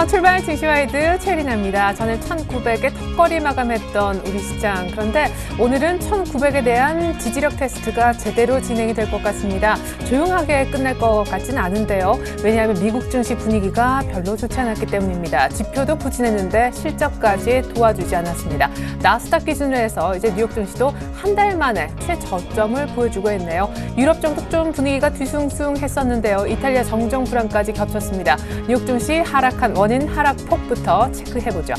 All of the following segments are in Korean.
안녕하세요. 출발 증시와이드 최리나입니다. 전일 1900에 턱걸이 마감했던 우리 시장. 그런데 오늘은 1900에 대한 지지력 테스트가 제대로 진행이 될 것 같습니다. 조용하게 끝날 것 같지는 않은데요. 왜냐하면 미국 증시 분위기가 별로 좋지 않았기 때문입니다. 지표도 부진했는데 실적까지 도와주지 않았습니다. 나스닥 기준으로 해서 이제 뉴욕 증시도 한 달 만에 최저점을 보여주고 있네요. 유럽 정도 좀 분위기가 뒤숭숭했었는데요. 이탈리아 정정 불안까지 겹쳤습니다. 뉴욕 증시 하락한 원인 하락폭부터 체크해보죠.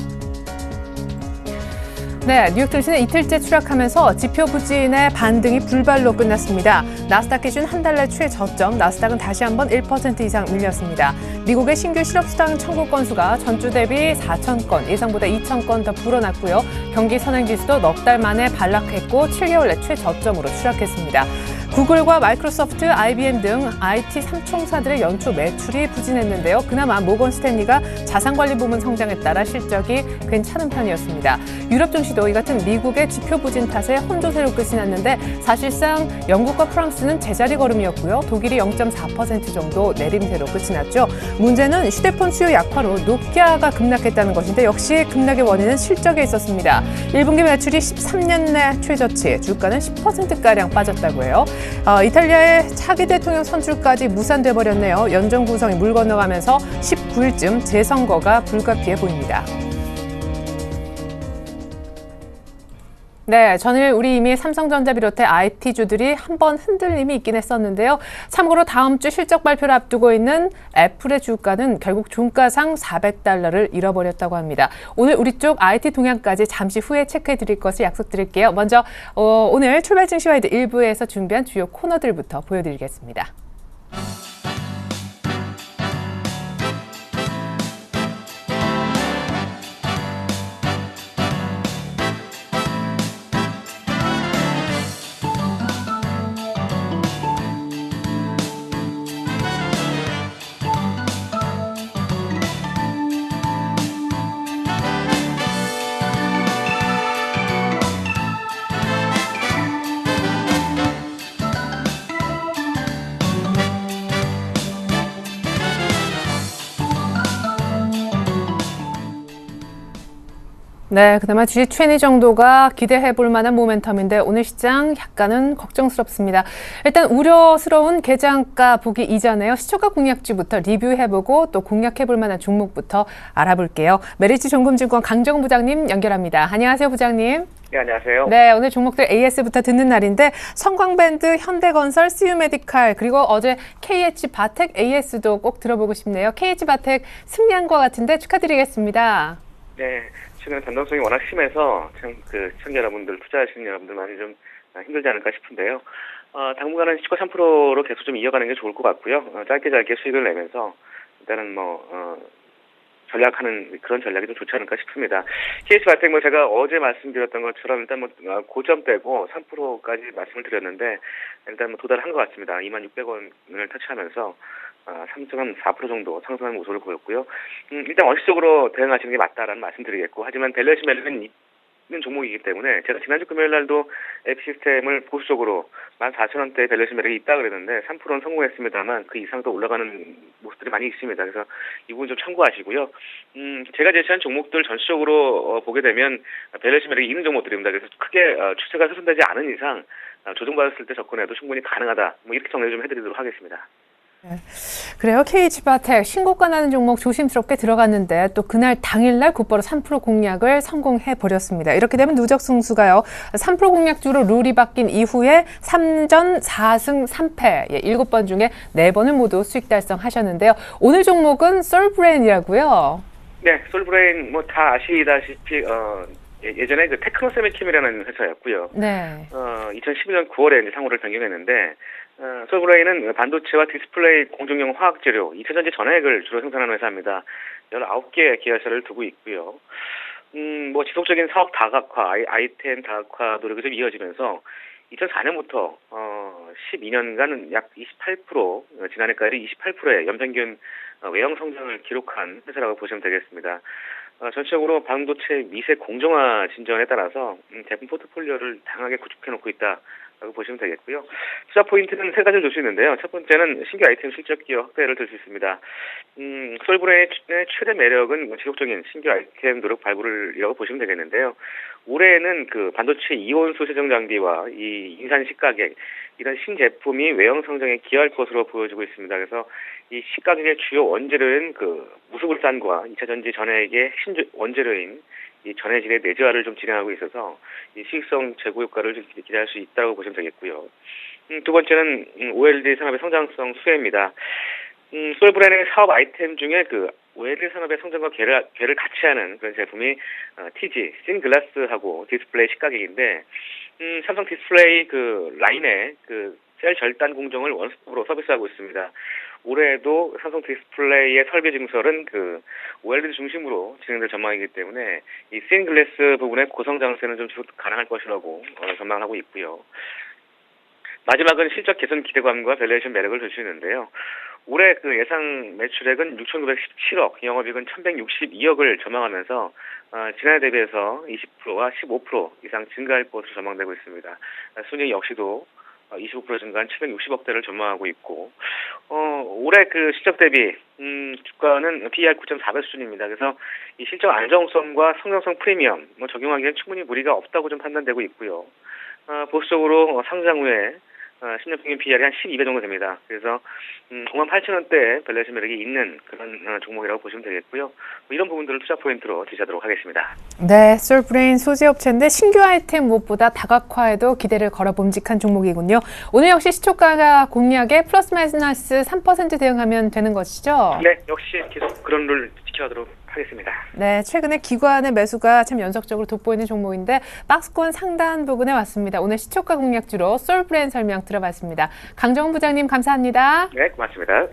네, 뉴욕 증시는 이틀째 추락하면서 지표 부진의 반등이 불발로 끝났습니다. 나스닥 기준 한 달 내 최저점, 나스닥은 다시 한번 1% 이상 밀렸습니다. 미국의 신규 실업수당 청구 건수가 전주 대비 4,000건, 예상보다 2,000건 더 불어났고요. 경기 선행지수도 넉 달 만에 반락했고 7개월 내 최저점으로 추락했습니다. 구글과 마이크로소프트, IBM 등 IT 삼총사들의 연초 매출이 부진했는데요. 그나마 모건 스탠리가 자산관리 부문 성장에 따라 실적이 괜찮은 편이었습니다. 유럽 증시도 이 같은 미국의 지표 부진 탓에 혼조세로 끝이 났는데 사실상 영국과 프랑스는 제자리 걸음이었고요. 독일이 0.4% 정도 내림세로 끝이 났죠. 문제는 휴대폰 수요 약화로 노키아가 급락했다는 것인데 역시 급락의 원인은 실적에 있었습니다. 1분기 매출이 13년 내 최저치, 주가는 10%가량 빠졌다고 해요. 이탈리아의 차기 대통령 선출까지 무산돼 버렸네요. 연정 구성이 물 건너가면서 19일쯤 재선거가 불가피해 보입니다. 네, 전일 우리 이미 삼성전자 비롯해 IT주들이 한번 흔들림이 있긴 했었는데요. 참고로 다음 주 실적 발표를 앞두고 있는 애플의 주가는 결국 종가상 $400를 잃어버렸다고 합니다. 오늘 우리 쪽 IT 동향까지 잠시 후에 체크해 드릴 것을 약속드릴게요. 먼저 오늘 출발 증시와이드 1부에서 준비한 주요 코너들부터 보여드리겠습니다. 네, 그나마 G20 정도가 기대해 볼 만한 모멘텀인데 오늘 시장 약간은 걱정스럽습니다. 일단 우려스러운 개장가 보기 이전에요. 시초가 공략주부터 리뷰해보고 또 공략해 볼 만한 종목부터 알아볼게요. 메리츠 종금증권 강정훈 부장님 연결합니다. 안녕하세요, 부장님. 네, 안녕하세요. 네, 오늘 종목들 AS부터 듣는 날인데 성광밴드, 현대건설, CU메디칼 그리고 어제 KH바텍 AS도 꼭 들어보고 싶네요. KH바텍 승리한 것 같은데 축하드리겠습니다. 네, 최근 변동성이 워낙 심해서 참 시청자 여러분들, 투자하시는 여러분들 많이 좀 힘들지 않을까 싶은데요. 당분간은 시가 3%로 계속 좀 이어가는 게 좋을 것 같고요. 짧게 수익을 내면서 일단은 전략하는 그런 전략이 좀 좋지 않을까 싶습니다. KH바텍 제가 어제 말씀드렸던 것처럼 일단 고점대고 3%까지 말씀을 드렸는데 일단 도달한 것 같습니다. 26,000원을 터치하면서 3.4% 정도 상승하는 모습을 보였고요. 일단 원칙적으로 대응하시는 게 맞다라는 말씀드리겠고, 하지만 밸류에이션 매력은 있는 종목이기 때문에 제가 지난주 금요일 날도 에피시스템을 보수적으로 14,000원대 밸류에이션 매력이 있다 그랬는데 3%는 성공했습니다만 그 이상도 올라가는 모습들이 많이 있습니다. 그래서 이 부분 좀 참고하시고요. 제가 제시한 종목들 전체적으로 보게 되면 밸류에이션 매력이 있는 종목들입니다. 그래서 크게 추세가 훼손되지 않은 이상 조정받았을 때 접근해도 충분히 가능하다. 이렇게 정리 좀 해드리도록 하겠습니다. 네. 그래요. KH바텍 신고가 나는 종목 조심스럽게 들어갔는데 또 그날 당일날 곧바로 3% 공략을 성공해 버렸습니다. 이렇게 되면 누적 승수가요. 3% 공략주로 룰이 바뀐 이후에 3전 4승 3패 7번 중에 4번을 모두 수익 달성하셨는데요. 오늘 종목은 솔브레인이라고요. 네, 솔브레인 다 아시다시피 예전에 테크노세미킴이라는 회사였고요. 네. 2012년 9월에 이제 상호를 변경했는데 솔브레인은 반도체와 디스플레이 공정용 화학재료, 2차전지 전해액을 주로 생산하는 회사입니다. 19개 계열사를 두고 있고요. 지속적인 사업 다각화, 아이템 다각화 노력이 좀 이어지면서 2004년부터 12년간 약 28%, 지난해까지 28%의 연평균 외형 성장을 기록한 회사라고 보시면 되겠습니다. 전체적으로 반도체 미세 공정화 진전에 따라서 제품 포트폴리오를 다양하게 구축해놓고 있다. 라고 보시면 되겠고요. 투자 포인트는 세 가지를 줄 수 있는데요. 첫 번째는 신규 아이템 실적 기여 확대를 들 수 있습니다. 솔브레인의 최대 매력은 지속적인 신규 아이템 노력 발굴이라고 보시면 되겠는데요. 올해는 그 반도체 이온수 세정 장비와 이 인산 시가격 이런 신제품이 외형 성장에 기여할 것으로 보여지고 있습니다. 그래서 이 시가격의 주요 원재료인 그 무수불산과 2차 전지 전해액의 핵심 원재료인 이 전해질의 내재화를 좀 진행하고 있어서 이 수익성 제고 효과를 좀 기대할 수 있다고 보시면 되겠고요. 두 번째는 OLED 산업의 성장성 수혜입니다. 솔브레인의 사업 아이템 중에 그 OLED 산업의 성장과 궤를 같이 하는 그런 제품이 TG, 싱글라스하고 디스플레이 시가격인데 삼성 디스플레이 그 라인의 그 셀 절단 공정을 원스톱으로 서비스하고 있습니다. 올해도 삼성 디스플레이의 설계 증설은 그 OLED 중심으로 진행될 전망이기 때문에 이 싱글라스 부분의 고성장세는 좀 지속 가능할 것이라고 전망하고 있고요. 마지막은 실적 개선 기대감과 밸류에이션 매력을 줄 수 있는데요. 올해 그 예상 매출액은 6,917억, 영업이익은 1,162억을 전망하면서 지난해 대비해서 20%와 15% 이상 증가할 것으로 전망되고 있습니다. 순이익 역시도 25% 증가한 760억대를 전망하고 있고, 올해 그 실적 대비, 주가는 PER 9.4배 수준입니다. 그래서 이 실적 안정성과 성장성 프리미엄, 적용하기엔 충분히 무리가 없다고 좀 판단되고 있고요. 보수적으로 상장 후에 10년 평균 PER이 한 12배 정도 됩니다. 그래서 58,000원대 밸류에이션 매력이 있는 그런 종목이라고 보시면 되겠고요. 이런 부분들을 투자 포인트로 지지하도록 하겠습니다. 네, 솔브레인 소재 업체인데 신규 아이템 무엇보다 다각화에도 기대를 걸어 봄직한 종목이군요. 오늘 역시 시초가가 공략에 플러스 마이너스 3% 대응하면 되는 것이죠? 네, 역시 계속 그런 룰 지켜가도록 하겠습니다. 네, 최근에 기관의 매수가 참 연속적으로 돋보이는 종목인데 박스권 상단 부근에 왔습니다. 오늘 시초가 공략주로 솔브레인 설명 들어봤습니다. 강정훈 부장님 감사합니다. 네, 고맙습니다.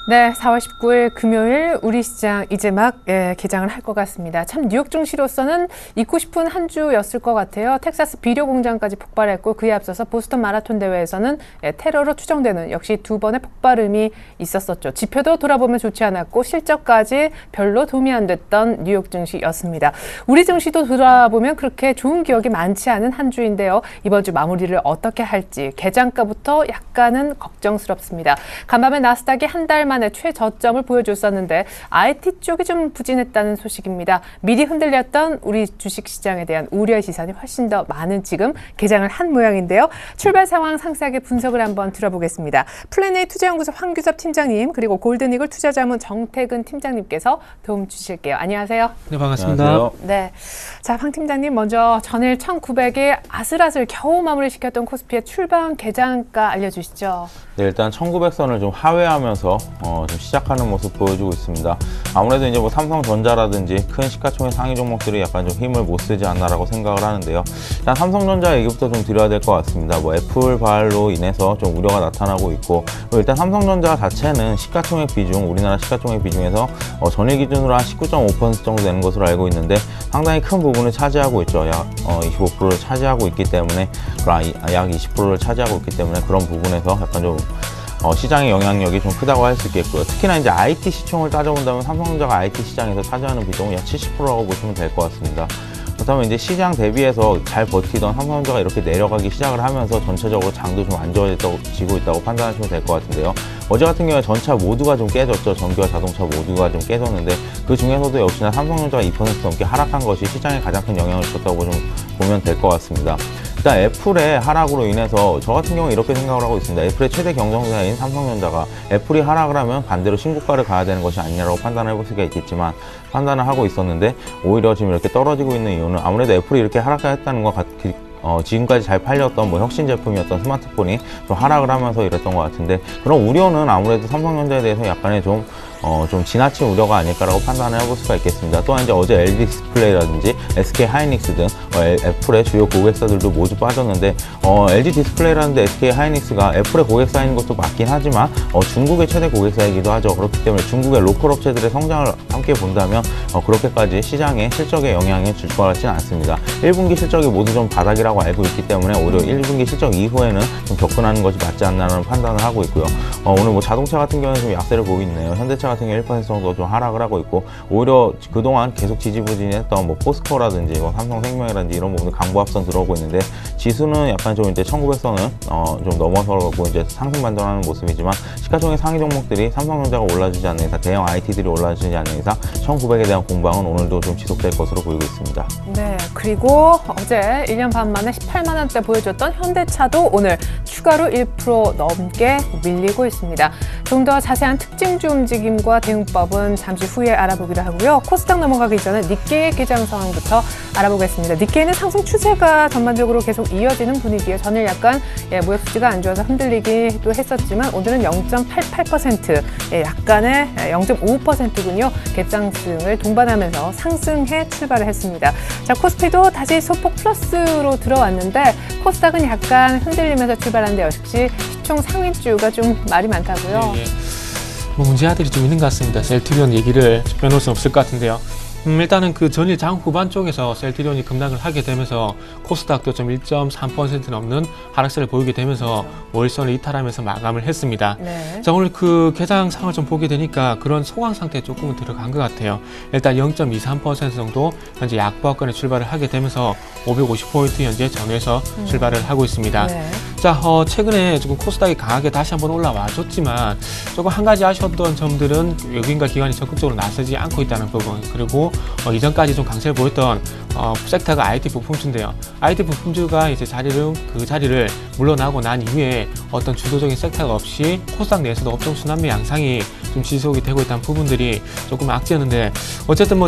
네, 4월 19일 금요일 우리 시장 이제 막 개장을 할 것 같습니다. 참 뉴욕 증시로서는 잊고 싶은 한 주였을 것 같아요. 텍사스 비료 공장까지 폭발했고 그에 앞서서 보스턴 마라톤 대회에서는 테러로 추정되는 역시 두 번의 폭발음이 있었었죠. 지표도 돌아보면 좋지 않았고 실적까지 별로 도움이 안 됐던 뉴욕 증시였습니다. 우리 증시도 돌아보면 그렇게 좋은 기억이 많지 않은 한 주인데요. 이번 주 마무리를 어떻게 할지 개장가부터 약간은 걱정스럽습니다. 간밤에 나스닥이 한 달 만에 최저점을 보여줬었는데 IT 쪽이 좀 부진했다는 소식입니다. 미리 흔들렸던 우리 주식시장에 대한 우려의 시선이 훨씬 더 많은 지금 개장을 한 모양인데요. 출발 상황 상세하게 분석을 한번 들어보겠습니다. 플래닛 투자연구소 황규섭 팀장님 그리고 골든이글 투자자문 정태근 팀장님께서 도움 주실게요. 안녕하세요. 네, 반갑습니다. 안녕하세요. 네, 자, 황 팀장님 먼저 전일 1,900에 아슬아슬 겨우 마무리시켰던 코스피의 출발 개장가 알려주시죠. 네, 일단 1900선을 좀 하회하면서 좀 시작하는 모습 보여주고 있습니다. 아무래도 이제 뭐 삼성전자라든지 큰 시가총액 상위 종목들이 약간 좀 힘을 못 쓰지 않나라고 생각을 하는데요. 일단 삼성전자 얘기부터 좀 드려야 될 것 같습니다. 뭐 애플 발로 인해서 좀 우려가 나타나고 있고, 일단 삼성전자 자체는 시가총액 비중, 우리나라 시가총액 비중에서 전일 기준으로 한 19.5% 정도 되는 것으로 알고 있는데 상당히 큰 부분을 차지하고 있죠. 약 25%를 차지하고 있기 때문에, 약 20%를 차지하고 있기 때문에 그런 부분에서 약간 좀 시장의 영향력이 좀 크다고 할 수 있겠고요. 특히나 이제 IT 시총을 따져본다면 삼성전자가 IT 시장에서 차지하는 비중은 약 70%라고 보시면 될 것 같습니다. 그렇다면 이제 시장 대비해서 잘 버티던 삼성전자가 이렇게 내려가기 시작을 하면서 전체적으로 장도 좀 안 좋아지고 있다고 판단하시면 될 것 같은데요. 어제 같은 경우에 전차 모두가 좀 깨졌죠. 전기와 자동차 모두가 좀 깨졌는데 그 중에서도 역시나 삼성전자가 2% 넘게 하락한 것이 시장에 가장 큰 영향을 줬다고 좀 보면 될 것 같습니다. 일단 애플의 하락으로 인해서 저 같은 경우는 이렇게 생각을 하고 있습니다. 애플의 최대 경쟁사인 삼성전자가 애플이 하락을 하면 반대로 신고가를 가야 되는 것이 아니냐라고 판단을 해볼 수가 있겠지만 판단을 하고 있었는데 오히려 지금 이렇게 떨어지고 있는 이유는 아무래도 애플이 이렇게 하락했다는 것 같기 지금까지 잘 팔렸던 뭐 혁신 제품이었던 스마트폰이 좀 하락을 하면서 이랬던 것 같은데 그런 우려는 아무래도 삼성전자에 대해서 약간의 좀 좀 지나친 우려가 아닐까라고 판단을 해볼 수가 있겠습니다. 또한 이제 어제 LG 디스플레이라든지 SK 하이닉스 등 애플의 주요 고객사들도 모두 빠졌는데 LG 디스플레이라든지 SK 하이닉스가 애플의 고객사인 것도 맞긴 하지만 중국의 최대 고객사이기도 하죠. 그렇기 때문에 중국의 로컬 업체들의 성장을 함께 본다면 그렇게까지 시장에 실적에 영향을 줄 것 같지는 않습니다. 1분기 실적이 모두 좀 바닥이라고 알고 있기 때문에 오히려 1분기 실적 이후에는 좀 접근하는 것이 맞지 않나라는 판단을 하고 있고요. 오늘 뭐 자동차 같은 경우는 좀 약세를 보이고 있네요. 현대차 같은 경우 1% 정도 좀 하락을 하고 있고, 오히려 그동안 계속 지지부진했던 뭐 포스코라든지 뭐 삼성생명이라든지 이런 부분들 강보합선 들어오고 있는데, 지수는 약간 좀 이제 1900선을 좀 넘어서고 이제 상승 반전하는 모습이지만, 시가총액 상위 종목들이 삼성전자가 올라주지 않는 이상, 대형 IT들이 올라주지 않는 이상 1900에 대한 공방은 오늘도 좀 지속될 것으로 보이고 있습니다. 네, 그리고 어제 1년 반 만에 18만 원대 보여줬던 현대차도 오늘 추가로 1% 넘게 밀리고 있습니다. 좀 더 자세한 특징주 움직임과 대응법은 잠시 후에 알아보기로 하고요. 코스닥 넘어가기 전에 니케이 기장 상황부터 알아보겠습니다. 니케이는 상승 추세가 전반적으로 계속 이어지는 분위기에 전일 약간 모의 수지가 안 좋아서 흔들리기도 했었지만 오늘은 0.88%, 약간의 0.55%군요. 갭상승을 동반하면서 상승해 출발을 했습니다. 자, 코스피도 다시 소폭 플러스로 들어왔는데 코스닥은 약간 흔들리면서 출발하는데 역시 시총 상위주가 좀 말이 많다고요. 예. 뭐 문제아들이 좀 있는 것 같습니다. 셀트리온 얘기를 빼놓을 수 없을 것 같은데요. 일단은 그 전일 장 후반 쪽에서 셀트리온이 급락을 하게 되면서 코스닥도 좀 1.3% 넘는 하락세를 보이게 되면서 월선을 이탈하면서 마감을 했습니다. 네. 자, 오늘 그 개장 상을 좀 보게 되니까 그런 소강 상태에 조금은 들어간 것 같아요. 일단 0.23% 정도 현재 약보합권에 출발을 하게 되면서 550포인트 현재 전후에서 출발을 하고 있습니다. 네. 자, 최근에 조금 코스닥이 강하게 다시 한번 올라와 줬지만 조금 한 가지 아쉬웠던 점들은 외국인과 기관이 적극적으로 나서지 않고 있다는 부분, 그리고 이전까지 좀 강세를 보였던 섹터가 IT 부품주인데요. IT 부품주가 이제 그 자리를 물러나고 난 이후에 어떤 주도적인 섹터가 없이 코스닥 내에서도 업종 순환매 양상이 좀 지속이 되고 있다는 부분들이 조금 악재였는데, 어쨌든 뭐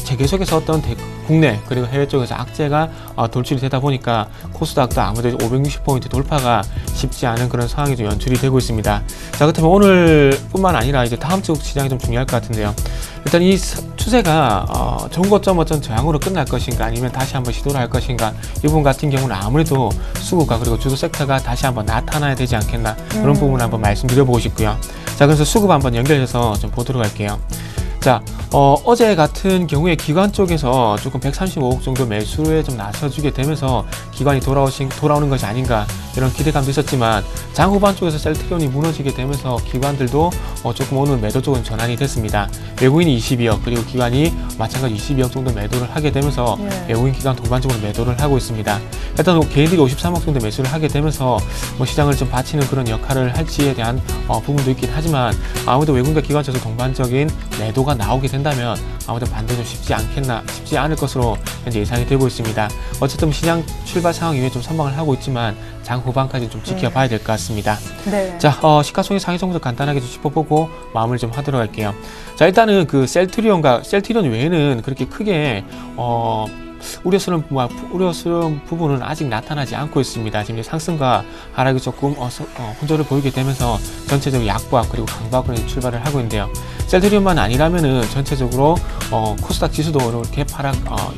계속해서 어떤 국내 그리고 해외 쪽에서 악재가 돌출이 되다 보니까 코스닥도 아무래도 560포인트 돌파가 쉽지 않은 그런 상황이 좀 연출이 되고 있습니다. 자, 그렇다면 오늘뿐만 아니라 이제 다음 주 시장이 좀 중요할 것 같은데요. 일단 이 추세가 전고점 어떤 저항으로 끝날 것인가, 아니면 다시 한번 시도를 할 것인가, 이 부분 같은 경우는 아무래도 수급과 그리고 주도 섹터가 다시 한번 나타나야 되지 않겠나, 그런 부분을 한번 말씀드려보고 싶고요. 자, 그래서 수급 한번 연결해서 좀 보도록 할게요. 자, 어제 같은 경우에 기관 쪽에서 조금 135억 정도 매수에 좀 나서주게 되면서 기관이 돌아오는 것이 아닌가, 이런 기대감도 있었지만 장 후반 쪽에서 셀트리온이 무너지게 되면서 기관들도 조금 오늘 매도 쪽은 전환이 됐습니다. 외국인이 22억, 그리고 기관이 마찬가지 22억 정도 매도를 하게 되면서 외국인 기관 동반적으로 매도를 하고 있습니다. 일단 개인들이 53억 정도 매수를 하게 되면서 뭐 시장을 좀 받치는 그런 역할을 할지에 대한 부분도 있긴 하지만, 아무래도 외국인과 기관 쪽에서 동반적인 매도가 나오게 된다면 아무래도 반등이 좀 쉽지 않을 것으로 현재 예상이 되고 있습니다. 어쨌든 시장 출발 상황 이후에 좀 선방을 하고 있지만 장 후반까지 좀 지켜봐야 될 것 같습니다. 네. 자, 시가총액 상위 정도 간단하게 좀 짚어보고 마무리 좀 하도록 할게요. 자, 일단은 그 셀트리온 외에는 그렇게 크게 우려스러운 부분은 아직 나타나지 않고 있습니다. 지금 상승과 하락이 조금 혼조를 보이게 되면서 전체적으로 약보합 그리고 강보합권에 출발을 하고 있는데요. 셀트리온만 아니라면은 전체적으로 코스닥 지수도 이렇게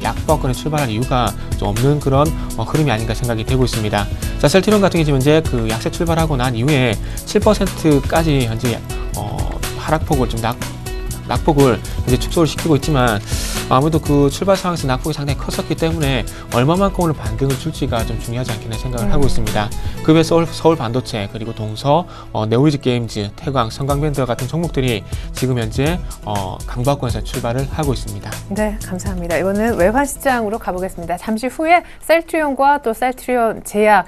약보합권에 출발할 이유가 좀 없는 그런 흐름이 아닌가 생각이 되고 있습니다. 자, 셀트리온 같은 경우 현재 그 약세 출발하고 난 이후에 7%까지 현재 하락폭을 좀 낙폭을 이제 축소를 시키고 있지만, 아무래도 그 출발 상황에서 낙폭이 상당히 컸었기 때문에 얼마만큼 오늘 반등을 줄지가 좀 중요하지 않겠나 생각을 하고 있습니다. 그 외에 서울 반도체, 그리고 동서, 네오리즈 게임즈, 태광, 성강밴드 같은 종목들이 지금 현재 강보합권에서 출발을 하고 있습니다. 네, 감사합니다. 이번엔 외환 시장으로 가보겠습니다. 잠시 후에 셀트리온과 또 셀트리온 제약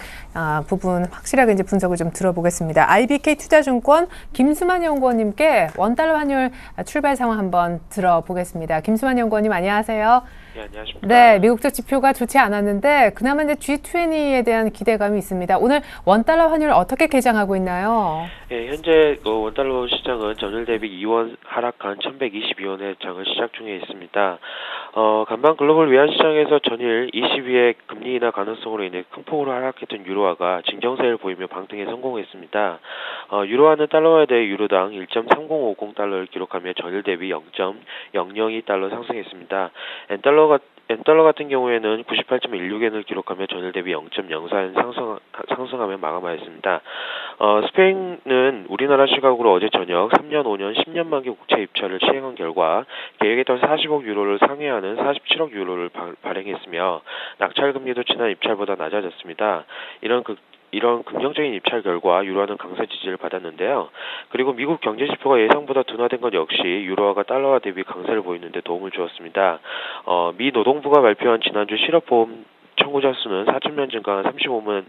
부분 확실하게 이제 분석을 좀 들어보겠습니다. IBK 투자증권 김수만 연구원님께 원달러 환율 출발 상황 한번 들어보겠습니다. 김수만 연구원님, 안녕하세요. 네, 안녕하십니까. 네, 미국적 지표가 좋지 않았는데 그나마 이제 G20에 대한 기대감이 있습니다. 오늘 원달러 환율 어떻게 개장하고 있나요? 네, 현재 원달러 시장은 전일 대비 2원 하락한 1122원의 장을 시작 중에 있습니다. 간밤 글로벌 외환 시장에서 전일 22의 금리 인하 가능성으로 인해 큰 폭으로 하락했던 유로화가 진정세를 보이며 방등에 성공했습니다. 유로화는 달러화에 대해 유로당 1.3050달러를 기록하며 전일 대비 0.002달러 상승했습니다. 엔달러 같은 경우에는 98.16엔을 기록하며 전일 대비 0.04엔 상승하며 마감하였습니다. 스페인은 우리나라 시각으로 어제 저녁 3년, 5년, 10년 만기 국채 입찰을 시행한 결과 계획에 따라 40억 유로를 상회하는 47억 유로를 발행했으며 낙찰금리도 지난 입찰보다 낮아졌습니다. 이런 긍정적인 입찰 결과 유로화는 강세 지지를 받았는데요. 그리고 미국 경제 지표가 예상보다 둔화된 것 역시 유로화가 달러화 대비 강세를 보이는데 도움을 주었습니다. 미 노동부가 발표한 지난주 실업보험 청구자 수는 4,000명 증가한 35만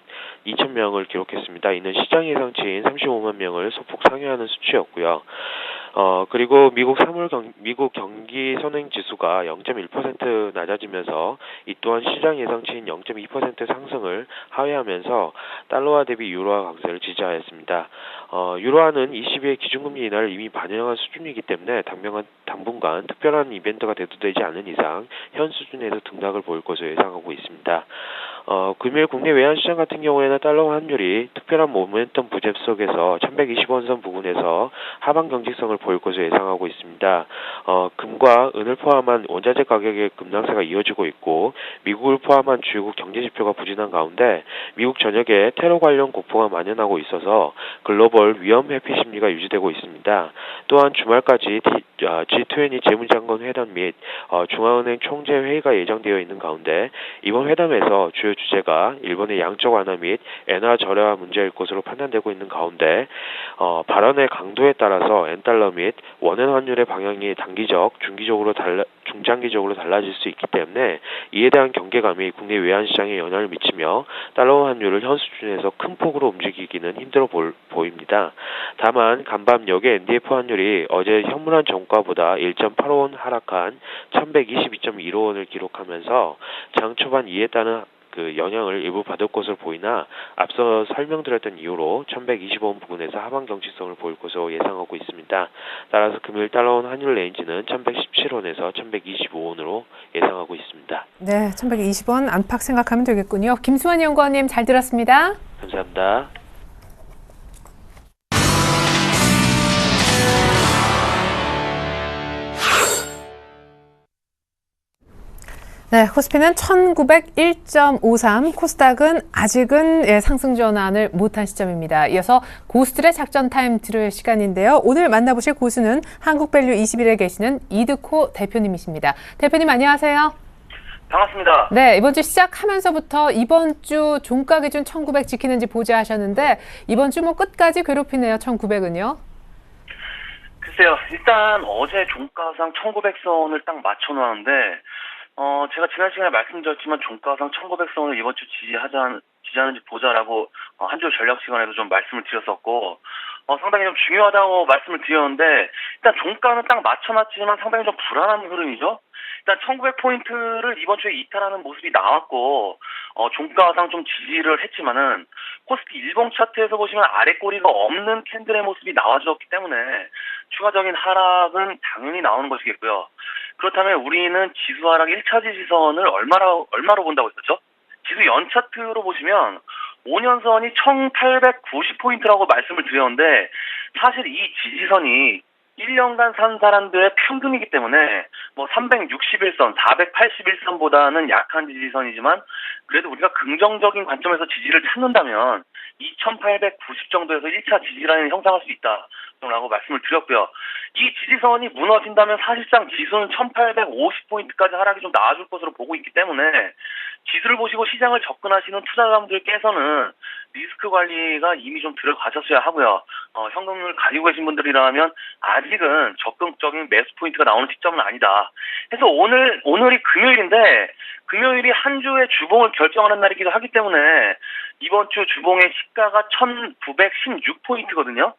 2천 명을 기록했습니다. 이는 시장 예상치인 35만 명을 소폭 상회하는 수치였고요. 그리고 미국 경기 선행 지수가 0.1% 낮아지면서 이 또한 시장 예상치인 0.2% 상승을 하회하면서 달러화 대비 유로화 강세를 지지하였습니다. 유로화는 22의 기준금리 인하를 이미 반영한 수준이기 때문에 당분간 특별한 이벤트가 대두되지 않는 이상 현 수준에서 등락을 보일 것으로 예상하고 있습니다. 금일 국내 외환시장 같은 경우에는 달러 환율이 특별한 모멘텀 부재 속에서 1120원 선 부근에서 하방 경직성을 보일 것으로 예상하고 있습니다. 금과 은을 포함한 원자재 가격의 급락세가 이어지고 있고 미국을 포함한 주요국 경제 지표가 부진한 가운데 미국 전역에 테러 관련 공포가 만연하고 있어서 글로벌 위험 회피 심리가 유지되고 있습니다. 또한 주말까지 G20 재무장관 회담 및 중앙은행 총재 회의가 예정되어 있는 가운데 이번 회담에서 주요 주제가 일본의 양적 완화 및 엔화 절하 문제일 것으로 판단되고 있는 가운데 발언의 강도에 따라서 엔달러 및 원엔 환율의 방향이 단기적, 중장기적으로 달라질 수 있기 때문에 이에 대한 경계감이 국내 외환 시장에 영향을 미치며 달러 환율을 현 수준에서 큰 폭으로 움직이기는 힘들어 보입니다. 다만 간밤 역의 NDF 환율이 어제 현물한 정가보다 1.85원 하락한 1122.15원을 기록하면서 장 초반 이에 따른 영향을 일부 받을 것으로 보이나 앞서 설명드렸던 이유로 1125원 부근에서 하방 경직성을 보일 것으로 예상하고 있습니다. 따라서 금요일 달러원 환율 레인지는 1117원에서 1125원으로 예상하고 있습니다. 네, 1120원 안팎 생각하면 되겠군요. 김수환 연구원님 잘 들었습니다. 감사합니다. 네, 코스피는 1901.53, 코스닥은 아직은 상승 전환을 못한 시점입니다. 이어서 고수들의 작전 타임 들을 시간인데요. 오늘 만나보실 고수는 한국밸류 21에 계시는 이드코 대표님이십니다. 대표님 안녕하세요. 반갑습니다. 네, 이번 주 시작하면서부터 이번 주 종가 기준 1900 지키는지 보자 하셨는데 이번 주 뭐 끝까지 괴롭히네요, 1900은요. 글쎄요, 일단 어제 종가상 1900선을 딱 맞춰놨는데 제가 지난 시간에 말씀드렸지만 종가상 1900선을 이번 주 지지하는지 보자라고 한 주 전략 시간에도 좀 말씀을 드렸었고 상당히 좀 중요하다고 말씀을 드렸는데 일단 종가는 딱 맞춰놨지만 상당히 좀 불안한 흐름이죠. 일단 1900포인트를 이번 주에 이탈하는 모습이 나왔고 종가상 좀 지지를 했지만은 코스피 일봉 차트에서 보시면 아래 꼬리가 없는 캔들의 모습이 나와주었기 때문에 추가적인 하락은 당연히 나오는 것이겠고요. 그렇다면 우리는 지수 하락 1차 지지선을 얼마로 본다고 했었죠? 지수 연 차트로 보시면 5년선이 1890포인트라고 말씀을 드렸는데 사실 이 지지선이 1년간 산 사람들의 평균이기 때문에 361선, 481선보다는 약한 지지선이지만 그래도 우리가 긍정적인 관점에서 지지를 찾는다면 2890 정도에서 1차 지지라인을 형성할 수 있다라고 말씀을 드렸고요. 이 지지선이 무너진다면 사실상 지수는 1850포인트까지 하락이 좀 나아질 것으로 보고 있기 때문에 지수를 보시고 시장을 접근하시는 투자자분들께서는 리스크 관리가 이미 좀 들어가셨어야 하고요. 현금을 가지고 계신 분들이라면 아직은 적극적인 매수 포인트가 나오는 시점은 아니다. 그래서 오늘이 금요일인데 금요일이 한 주의 주봉을 결정하는 날이기도 하기 때문에 이번 주 주봉의 시가가 1916포인트거든요.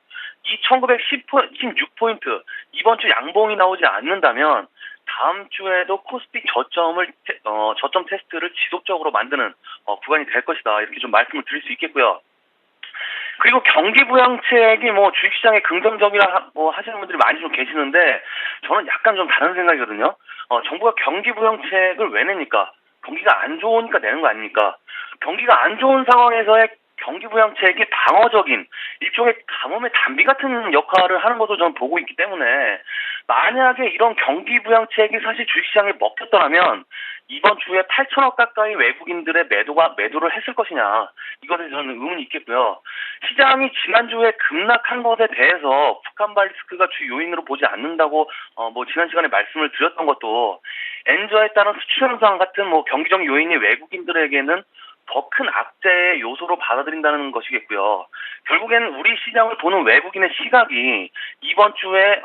이 1916포인트 이번 주 양봉이 나오지 않는다면 다음 주에도 코스피 저점 테스트를 지속적으로 만드는 구간이 될 것이다. 이렇게 좀 말씀을 드릴 수 있겠고요. 그리고 경기부양책이 뭐 주식시장에 긍정적이라 하시는 분들이 많이 좀 계시는데 저는 약간 좀 다른 생각이거든요. 정부가 경기부양책을 왜 냅니까? 경기가 안 좋으니까 내는 거 아닙니까? 경기가 안 좋은 상황에서의 경기부양책이 방어적인 일종의 가뭄의 단비 같은 역할을 하는 것으로 저는 보고 있기 때문에 만약에 이런 경기부양책이 사실 주식시장에 먹혔더라면 이번 주에 8천억 가까이 외국인들의 매도를 했을 것이냐, 이것에 저는 의문이 있겠고요. 시장이 지난주에 급락한 것에 대해서 북한발 리스크가 주 요인으로 보지 않는다고 지난 시간에 말씀을 드렸던 것도 엔저에 따른 수출 현상 같은 경기적 요인이 외국인들에게는 더 큰 악재의 요소로 받아들인다는 것이겠고요. 결국에는 우리 시장을 보는 외국인의 시각이 이번 주에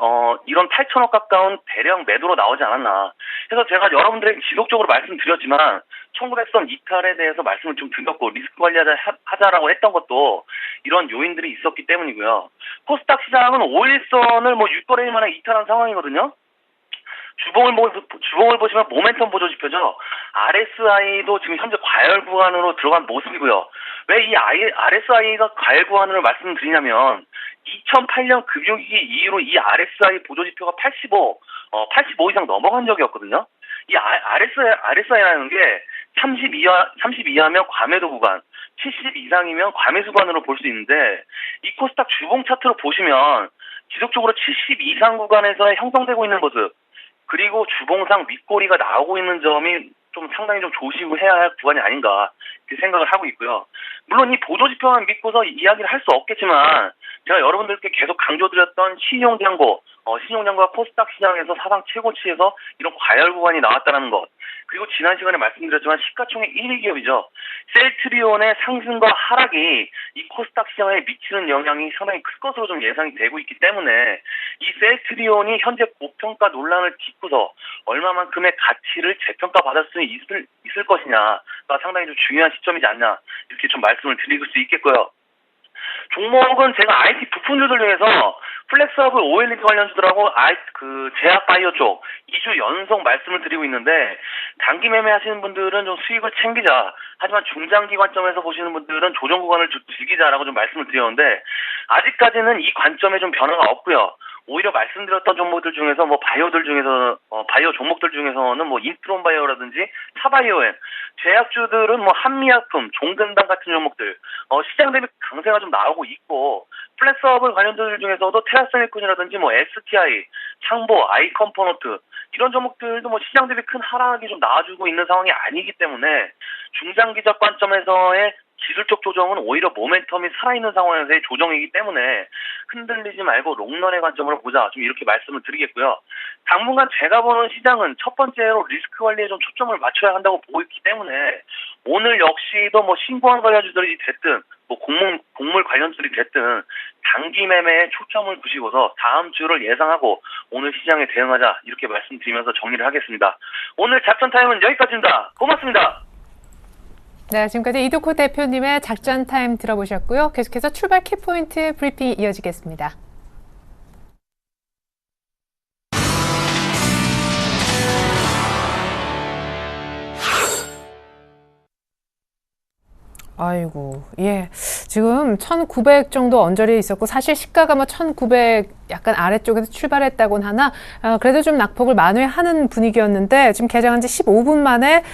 이런 8천억 가까운 대량 매도로 나오지 않았나. 그래서 제가 여러분들에게 지속적으로 말씀드렸지만 1900선 이탈에 대해서 말씀을 좀 드렸고 리스크 관리하자라고 했던 것도 이런 요인들이 있었기 때문이고요. 코스닥 시장은 5일선을 6거래일 만에 이탈한 상황이거든요. 주봉을 보시면 모멘텀 보조 지표죠. RSI도 지금 현재 과열 구간으로 들어간 모습이고요. 왜 이 RSI가 과열 구간을 말씀드리냐면 2008년 금융위기 이후로 이 RSI 보조 지표가 85 이상 넘어간 적이 없거든요. 이 RSI라는 게 30 이하면 과매도 구간, 70 이상이면 과매수 구간으로 볼 수 있는데 이 코스닥 주봉 차트로 보시면 지속적으로 70 이상 구간에서 형성되고 있는 모습, 그리고 주봉상 윗꼬리가 나오고 있는 점이 좀 상당히 좀 조심을 해야 할 구간이 아닌가 이렇게 생각을 하고 있고요. 물론 이 보조지표만 믿고서 이야기를 할 수 없겠지만 제가 여러분들께 계속 강조드렸던 신용장고가 코스닥 시장에서 사상 최고치에서 이런 과열 구간이 나왔다는 것, 그리고 지난 시간에 말씀드렸지만 시가총액 1위 기업이죠. 셀트리온의 상승과 하락이 이 코스닥 시장에 미치는 영향이 상당히 클 것으로 좀 예상이 되고 있기 때문에 이 셀트리온이 현재 고평가 논란을 딛고서 얼마만큼의 가치를 재평가받을 수 있을 것이냐가 상당히 좀 중요한 시점이지 않냐 이렇게 좀 말씀을 드릴 수 있겠고요. 종목은 제가 IT 부품주들 중에서 플렉스허브 OLED 관련주들하고 제약 바이오 쪽 2주 연속 말씀을 드리고 있는데 단기 매매 하시는 분들은 좀 수익을 챙기자, 하지만 중장기 관점에서 보시는 분들은 조정 구간을 즐기자라고 좀 말씀을 드렸는데 아직까지는 이 관점에 좀 변화가 없고요. 오히려 말씀드렸던 종목들 중에서 바이오 종목들 중에서는 인트론 바이오라든지 차바이오엔, 제약주들은 한미약품, 종근당 같은 종목들 시장 대비 강세가 좀 나오고 있고, 플렉스허브 관련주들 중에서도 테라셀리콘이라든지 STI, 창보, 아이컴포너트 이런 종목들도 시장 대비 큰 하락이 좀 나와주고 있는 상황이 아니기 때문에 중장기적 관점에서의 기술적 조정은 오히려 모멘텀이 살아있는 상황에서의 조정이기 때문에 흔들리지 말고 롱런의 관점으로 보자, 좀 이렇게 말씀을 드리겠고요. 당분간 제가 보는 시장은 첫 번째로 리스크 관리에 좀 초점을 맞춰야 한다고 보고 있기 때문에 오늘 역시도 신고한 관련주들이 됐든 곡물 관련주들이 됐든 단기 매매에 초점을 두시고서 다음 주를 예상하고 오늘 시장에 대응하자, 이렇게 말씀드리면서 정리를 하겠습니다. 오늘 작전 타임은 여기까지입니다. 고맙습니다. 네, 지금까지 이두코 대표님의 작전 타임 들어보셨고요. 계속해서 출발 키포인트 브리핑이 이어지겠습니다. 아이고, 예. 지금 1900 정도 언저리에 있었고, 사실 시가가 1900 약간 아래쪽에서 출발했다곤 하나, 그래도 좀 낙폭을 만회하는 분위기였는데, 지금 개장한 지 15분 만에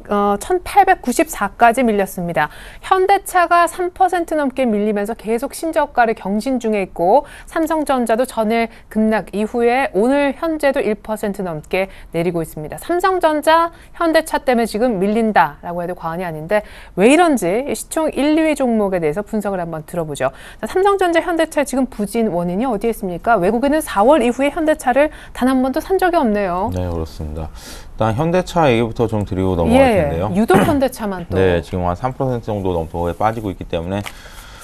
1894까지 밀렸습니다. 현대차가 3% 넘게 밀리면서 계속 신저가를 경신 중에 있고, 삼성전자도 전일 급락 이후에 오늘 현재도 1% 넘게 내리고 있습니다. 삼성전자, 현대차 때문에 지금 밀린다라고 해도 과언이 아닌데 왜 이런지 시총 1, 2위 종목에 대해서 분석을 한번 들어보죠. 삼성전자, 현대차 지금 부진 원인이 어디에 있습니까? 외국인은 4월 이후에 현대차를 단 한 번도 산 적이 없네요. 네, 그렇습니다. 일단 현대차 얘기부터 좀 드리고 넘어갈 텐데요. 유독 현대차만 또. 네, 지금 한 3% 정도 넘게 빠지고 있기 때문에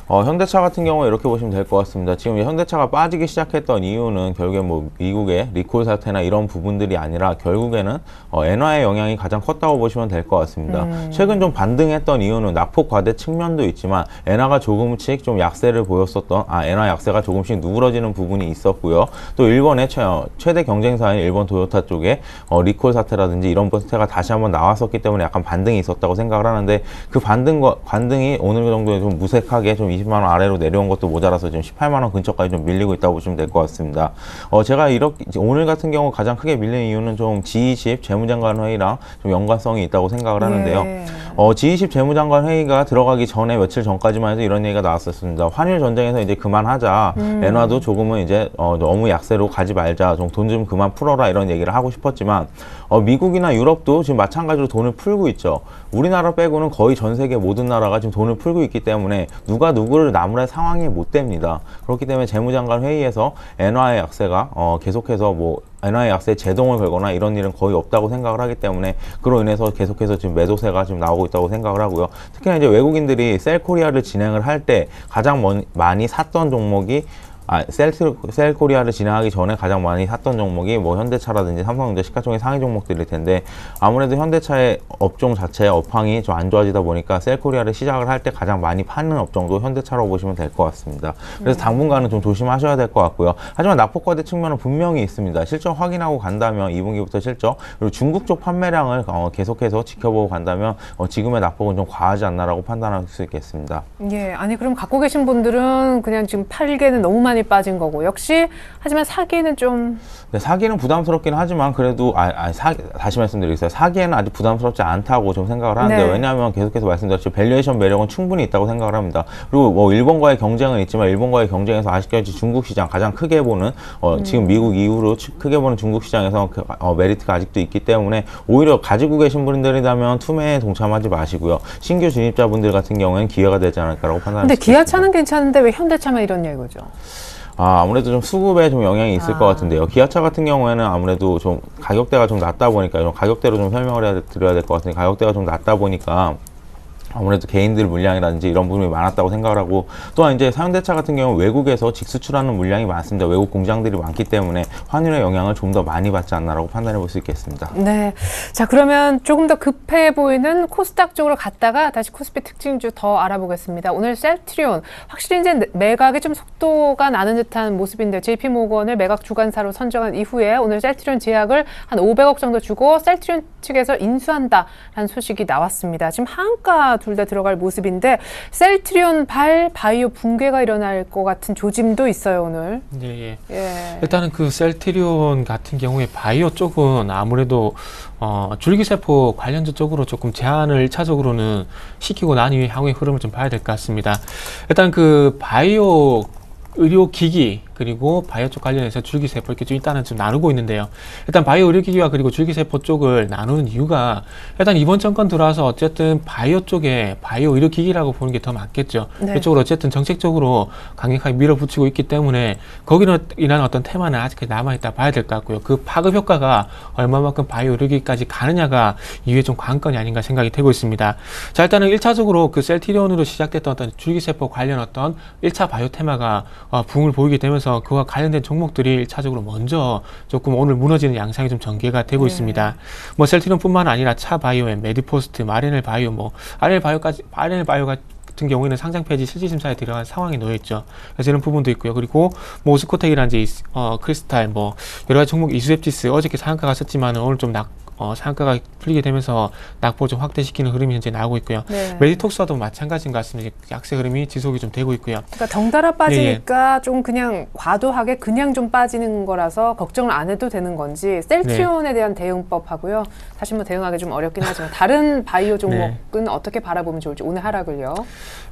현대차 같은 경우에 이렇게 보시면 될 것 같습니다. 지금 현대차가 빠지기 시작했던 이유는 결국에 뭐 미국의 리콜 사태나 이런 부분들이 아니라 결국에는 엔화의 영향이 가장 컸다고 보시면 될 것 같습니다. 최근 좀 반등했던 이유는 낙폭 과대 측면도 있지만 엔화가 조금씩 좀 약세를 보였었던 엔화 약세가 조금씩 누그러지는 부분이 있었고요. 또 일본의 최대 경쟁사인 일본 토요타 쪽에 리콜 사태라든지 이런 사태가 다시 한번 나왔었기 때문에 약간 반등이 있었다고 생각을 하는데 그 반등이 어느 정도에 좀 무색하게 좀 20만 원 아래로 내려온 것도 모자라서 지금 18만 원 근처까지 좀 밀리고 있다고 보시면 될 것 같습니다. 제가 오늘 같은 경우 가장 크게 밀린 이유는 좀 G20 재무장관 회의랑 좀 연관성이 있다고 생각을 하는데요. G20 재무장관 회의가 들어가기 전에 며칠 전까지만 해도 이런 얘기가 나왔었습니다. 환율 전쟁에서 이제 그만하자. 엔화도 조금은 이제 너무 약세로 가지 말자. 좀 돈 좀 그만 풀어라 이런 얘기를 하고 싶었지만 미국이나 유럽도 지금 마찬가지로 돈을 풀고 있죠. 우리나라 빼고는 거의 전 세계 모든 나라가 지금 돈을 풀고 있기 때문에 누가 누구를 나무랄 상황이 못 됩니다. 그렇기 때문에 재무장관 회의에서 엔화의 약세가 계속해서 뭐 엔화의 약세에 제동을 걸거나 이런 일은 거의 없다고 생각을 하기 때문에 그로 인해서 계속해서 지금 매도세가 지금 나오고 있다고 생각을 하고요. 특히나 이제 외국인들이 셀코리아를 진행을 할 때 가장 많이 샀던 종목이 셀코리아를 진행하기 전에 가장 많이 샀던 종목이 뭐 현대차라든지 삼성전자 시가총액 상위 종목들일 텐데 아무래도 현대차의 업종 자체의 업황이 좀 안 좋아지다 보니까 셀코리아를 시작을 할 때 가장 많이 파는 업종도 현대차라고 보시면 될 것 같습니다. 그래서 당분간은 좀 조심하셔야 될 것 같고요. 하지만 낙폭과대 측면은 분명히 있습니다. 실적 확인하고 간다면 2분기부터 실적 그리고 중국 쪽 판매량을 계속해서 지켜보고 간다면 지금의 낙폭은 좀 과하지 않나라고 판단할 수 있겠습니다. 예, 아니 그럼 갖고 계신 분들은 그냥 지금 팔기에는 너무 많이 빠진 거고 역시 하지만 사기는 좀 네, 사기는 부담스럽긴 하지만 그래도 다시 말씀드리겠습니다. 사기에는 아직 부담스럽지 않다고 좀 생각을 하는데 네. 왜냐하면 계속해서 말씀드렸죠. 밸류에이션 매력은 충분히 있다고 생각을 합니다. 그리고 뭐 일본과의 경쟁은 있지만 일본과의 경쟁에서 아직까지 중국 시장 가장 크게 보는 지금 미국 이후로 크게 보는 중국 시장에서 메리트가 아직도 있기 때문에 오히려 가지고 계신 분들이라면 투매에 동참하지 마시고요. 신규 진입자분들 같은 경우에는 기회가 되지 않을까라고 판단합니다. 근데 기아차는 괜찮은데 왜 현대차만 이런 얘기죠? 아무래도 좀 수급에 좀 영향이 있을 것 같은데요. 기아차 같은 경우에는 아무래도 좀 가격대가 좀 낮다 보니까 좀 가격대로 좀 설명을 드려야 될 것 같은데 가격대가 좀 낮다 보니까 아무래도 개인들 물량이라든지 이런 부분이 많았다고 생각을 하고 또한 이제 현대차 같은 경우 외국에서 직수출하는 물량이 많습니다. 외국 공장들이 많기 때문에 환율의 영향을 좀 더 많이 받지 않나라고 판단해 볼 수 있겠습니다. 네. 자, 그러면 조금 더 급해 보이는 코스닥 쪽으로 갔다가 다시 코스피 특징주 더 알아보겠습니다. 오늘 셀트리온 확실히 이제 매각에 좀 속도가 나는 듯한 모습인데 JP모건을 매각 주간사로 선정한 이후에 오늘 셀트리온 제약을 한 500억 정도 주고 셀트리온 측에서 인수한다라는 소식이 나왔습니다. 지금 하한가 둘 다 들어갈 모습인데 셀트리온 바이오 붕괴가 일어날 것 같은 조짐도 있어요, 오늘. 예. 예. 일단은 그 셀트리온 같은 경우에 바이오 쪽은 아무래도 줄기세포 관련주 쪽으로 조금 제한을 1차적으로는 시키고 난 이후에 향후의 흐름을 좀 봐야 될 것 같습니다. 일단 그 바이오 의료기기 그리고 바이오 쪽 관련해서 줄기세포 이렇게 좀 일단은 좀 나누고 있는데요. 일단 바이오 의료기기와 그리고 줄기세포 쪽을 나누는 이유가 일단 이번 정권 들어와서 어쨌든 바이오 쪽에 바이오 의료기기라고 보는 게 더 맞겠죠. 네. 이쪽으로 어쨌든 정책적으로 강력하게 밀어붙이고 있기 때문에 거기는 인한 어떤 테마는 아직까지 남아있다 봐야 될 것 같고요. 그 파급 효과가 얼마만큼 바이오 의료기기까지 가느냐가 이후에 좀 관건이 아닌가 생각이 되고 있습니다. 자, 일단은 1차적으로 그 셀트리온으로 시작됐던 어떤 줄기세포 관련 어떤 1차 바이오 테마가 붕을 보이게 되면서 그와 관련된 종목들이 1차적으로 먼저 조금 오늘 무너지는 양상이 좀 전개가 되고 있습니다. 뭐 셀트리온뿐만 아니라 차바이오엠, 메디포스트, 마리넬 바이오, 뭐 아레넬 바이오 같은 경우에는 상장 폐지 실질 심사에 들어간 상황에 놓여 있죠. 그래서 이런 부분도 있고요. 그리고 뭐 오스코텍이라든지 크리스탈, 뭐 여러 가지 종목 이수앱지스 어저께 상한가가 썼지만 오늘 좀 상한가가 풀리게 되면서 낙폭을 좀 확대시키는 흐름이 현재 나오고 있고요. 네. 메디톡스와도 마찬가지인 것 같습니다. 약세 흐름이 지속이 좀 되고 있고요. 그러니까 덩달아 빠지니까 좀 그냥 과도하게 그냥 좀 빠지는 거라서 걱정을 안 해도 되는 건지 셀트리온에 대한 대응법하고요. 사실 뭐 대응하기 좀 어렵긴 하지만 다른 바이오 종목은 어떻게 바라보면 좋을지 오늘 하락을요.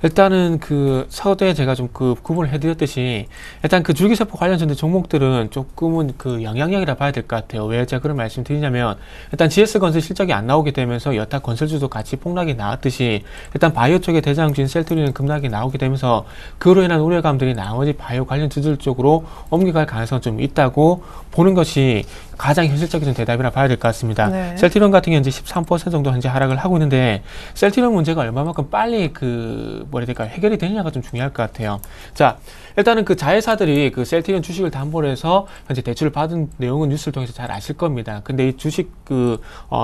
일단은 그 서두에 제가 좀 그 구분을 해드렸듯이 일단 그 줄기세포 관련된 종목들은 조금은 그 영향력이라 봐야 될 것 같아요. 왜 제가 그런 말씀 드리냐면 일단 GS건설 실적이 안 나오게 되면서 여타 건설주도 같이 폭락이 나왔듯이 일단 바이오 쪽의 대장주인 셀트리온은 급락이 나오게 되면서 그로 인한 우려감들이 나머지 바이오 관련 주들 쪽으로 옮겨갈 가능성은 좀 있다고 보는 것이 가장 현실적인 대답이라 봐야 될 것 같습니다. 네. 셀트리온 같은 경우는 이제 13% 정도 현재 하락을 하고 있는데 셀트리온 문제가 얼마만큼 빨리 해결이 되느냐가 좀 중요할 것 같아요. 자, 일단은 그 자회사들이 그 셀트리온 주식을 담보로 해서 현재 대출을 받은 내용은 뉴스를 통해서 잘 아실 겁니다. 근데 이 주식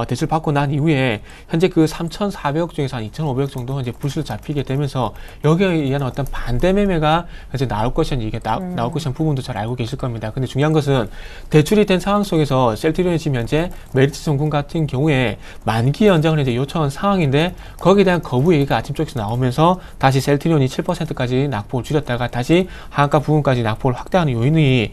대출 받고 난 이후에 현재 그 3,400억 중에서 한 2,500억 정도 현재 불실 잡히게 되면서 여기에 의한 어떤 반대 매매가 현재 나올 것이란 나올 것이란 부분도 잘 알고 계실 겁니다. 근데 중요한 것은 대출이 된 상황 속에서 셀트리온이 지금 현재 메리츠 정군 같은 경우에 만기 연장을 이제 요청한 상황인데 거기에 대한 거부 얘기가 아침 쪽에서 나오면서 다시 셀트리온이 7%까지 낙폭을 줄였다가 다시 하한가 부분까지 낙폭을 확대하는 요인이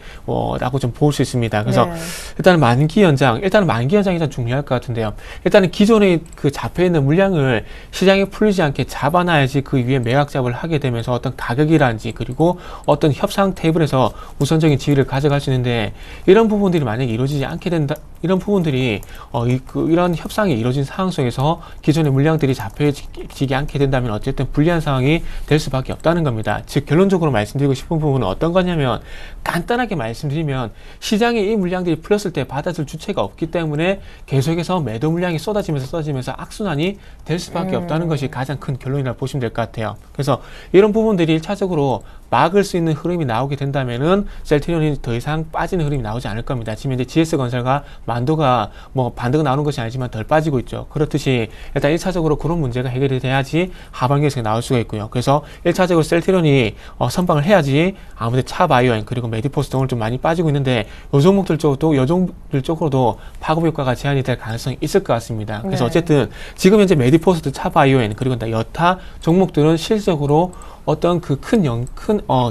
라고 좀 볼 수 있습니다. 그래서 네. 일단은 만기 연장이 일단 중요할 것 같은데요. 일단은 기존에 그 잡혀 있는 물량을 시장에 풀리지 않게 잡아놔야지 그 위에 매각 잡을 하게 되면서 어떤 가격이란지 그리고 어떤 협상 테이블에서 우선적인 지위를 가져갈 수 있는데 이런 부분들이 만약에 이루어지지 않게 된다. 이런 부분들이 이런 협상이 이루어진 상황 속에서 기존의 물량들이 잡혀지지 않게 된다면 어쨌든 불리한 상황이 될 수밖에 없다는 겁니다. 즉 결론적으로 말씀드리고 싶은 부분은 어떤 거냐면 간단하게 말씀드리면 시장에 이 물량들이 풀렸을 때 받아줄 주체가 없기 때문에 계속해서 매도 물량이 쏟아지면서 악순환이 될 수밖에 없다는 것이 가장 큰 결론이라고 보시면 될 것 같아요. 그래서 이런 부분들이 1차적으로 막을 수 있는 흐름이 나오게 된다면은 셀트리온이 더 이상 빠지는 흐름이 나오지 않을 겁니다. 지금 이제 GS건설과 만도가 반등 나오는 것이 아니지만 덜 빠지고 있죠. 그렇듯이 일단 1차적으로 그런 문제가 해결이 돼야지 하반기에서 나올 수가 있고요. 그래서 1차적으로 셀트리온이 선방을 해야지 아무래도 차바이오엔 그리고 메디포스 등을 좀 많이 빠지고 있는데 요 종목들 쪽으로도 파급 효과가 제한이 될 가능성이 있을 것 같습니다. 그래서 네. 어쨌든 지금 현재 메디포스, 차바이오엔 그리고 여타 종목들은 실질적으로 어떤 그 큰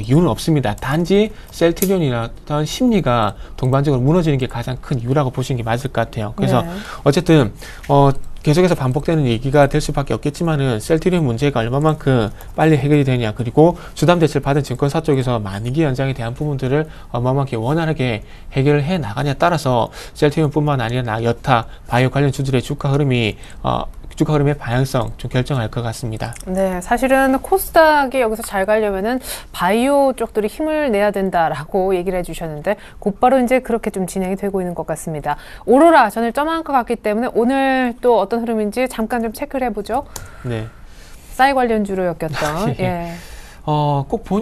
이유는 없습니다. 단지 셀트리온이라던 심리가 동반적으로 무너지는 게 가장 큰 이유라고 보시는 게 맞을 것 같아요. 그래서 네. 어쨌든 계속해서 반복되는 얘기가 될 수밖에 없겠지만은 셀트리온 문제가 얼마만큼 빨리 해결이 되냐 그리고 주담 대출 받은 증권사 쪽에서 만기 연장에 대한 부분들을 얼마만큼 원활하게 해결을 해 나가냐에 따라서 셀트리온뿐만 아니라 여타 바이오 관련 주들의 주가 흐름의 방향성 좀 결정할 것 같습니다. 네, 사실은 코스닥이 여기서 잘 가려면은 바이오 쪽들이 힘을 내야 된다라고 얘기를 해주셨는데 곧바로 이제 그렇게 좀 진행이 되고 있는 것 같습니다. 오로라 전일 점한 것 같기 때문에 오늘 또 어떤 흐름인지 잠깐 좀 체크를 해보죠. 네. 쌀 관련주로 엮였던. 예.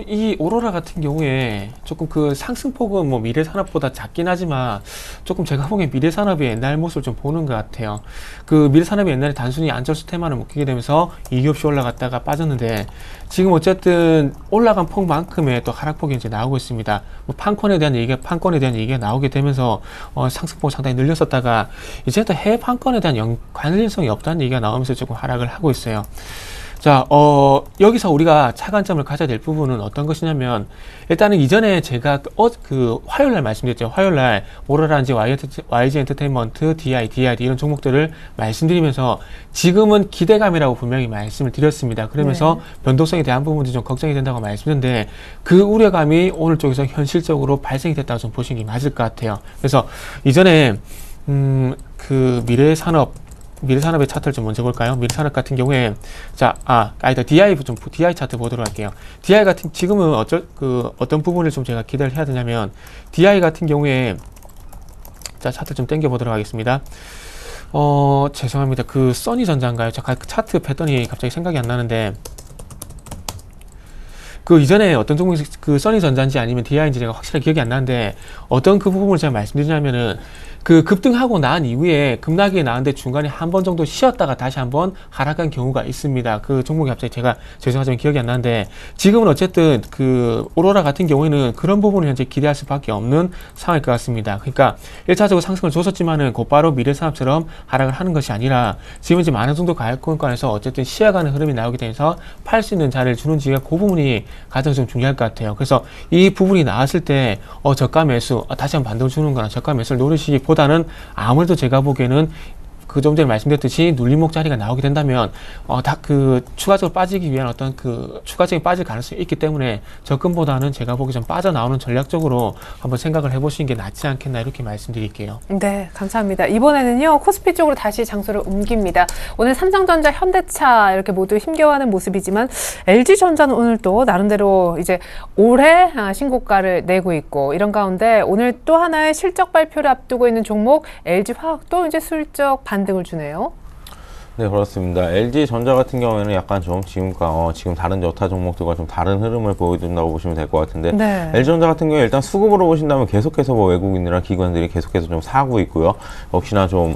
이 오로라 같은 경우에 조금 그 상승폭은 미래산업보다 작긴 하지만 조금 제가 보기엔 미래산업의 옛날 모습을 좀 보는 것 같아요. 그 미래산업이 옛날에 단순히 안철수 테마를 묶이게 되면서 이유 없이 올라갔다가 빠졌는데 지금 어쨌든 올라간 폭만큼의 또 하락폭이 이제 나오고 있습니다. 판권에 대한 얘기가 나오게 되면서 상승폭을 상당히 늘렸었다가 이제 또 해외 판권에 대한 관련성이 없다는 얘기가 나오면서 조금 하락을 하고 있어요. 자, 여기서 우리가 차관점을 가져야 될 부분은 어떤 것이냐면, 일단은 이전에 제가 화요일날 말씀드렸죠. 화요일날, 오로라인지 YG 엔터테인먼트, DID 이런 종목들을 말씀드리면서 지금은 기대감이라고 분명히 말씀을 드렸습니다. 그러면서 변동성에 대한 부분도 좀 걱정이 된다고 말씀드렸는데, 그 우려감이 오늘 쪽에서 현실적으로 발생이 됐다고 좀 보시는 게 맞을 것 같아요. 그래서 이전에, 미래산업의 차트를 좀 먼저 볼까요? 미래산업 같은 경우에 DI 차트 보도록 할게요. DI 같은 지금은 어떤 부분을 좀 제가 기대를 해야 되냐면 DI 같은 경우에 차트 좀 당겨 보도록 하겠습니다. 죄송합니다. 그 써니전자인가요? 그 차트 패턴이 갑자기 생각이 안 나는데 그 이전에 어떤 종목이 그 써니전자인지 아니면 DI인지 제가 확실하게 기억이 안 나는데 어떤 그 부분을 제가 말씀드리냐면은 그 급등하고 난 이후에 급락이 나는데 중간에 한 번 정도 쉬었다가 다시 한번 하락한 경우가 있습니다. 그 종목이 갑자기 제가 죄송하지만 기억이 안 나는데 지금은 어쨌든 그 오로라 같은 경우에는 그런 부분을 현재 기대할 수밖에 없는 상황일 것 같습니다. 그러니까 1차적으로 상승을 줬었지만은 곧바로 미래산업처럼 하락을 하는 것이 아니라 지금 이제 많은 정도 가격권에서 어쨌든 쉬어가는 흐름이 나오게 되면서 팔 수 있는 자리를 주는지가 그 부분이 가장 좀 중요할 것 같아요. 그래서 이 부분이 나왔을 때 저가 매수 다시 한번 반등을 주는 거나 저가 매수를 노리시기보다는 아무래도 제가 보기에는 그 좀 전에 말씀드렸듯이 눌림목 자리가 나오게 된다면 다 그 추가적으로 빠지기 위한 어떤 그 추가적인 빠질 가능성이 있기 때문에 접근보다는 제가 보기 좀 빠져나오는 전략적으로 한번 생각을 해보시는 게 낫지 않겠나 이렇게 말씀드릴게요. 네, 감사합니다. 이번에는요, 코스피 쪽으로 다시 장소를 옮깁니다. 오늘 삼성전자, 현대차 이렇게 모두 힘겨워하는 모습이지만 LG전자는 오늘 또 나름대로 이제 올해 신고가를 내고 있고 이런 가운데 오늘 또 하나의 실적 발표를 앞두고 있는 종목 LG화학도 이제 슬쩍 반등을 주네요. 네, 그렇습니다. LG전자 같은 경우에는 약간 좀 지금 다른 여타 종목들과 좀 다른 흐름을 보여준다고 보시면 될 것 같은데, 네. LG전자 같은 경우에 일단 수급으로 보신다면 계속해서 뭐 외국인이나 기관들이 계속해서 좀 사고 있고요. 역시나 좀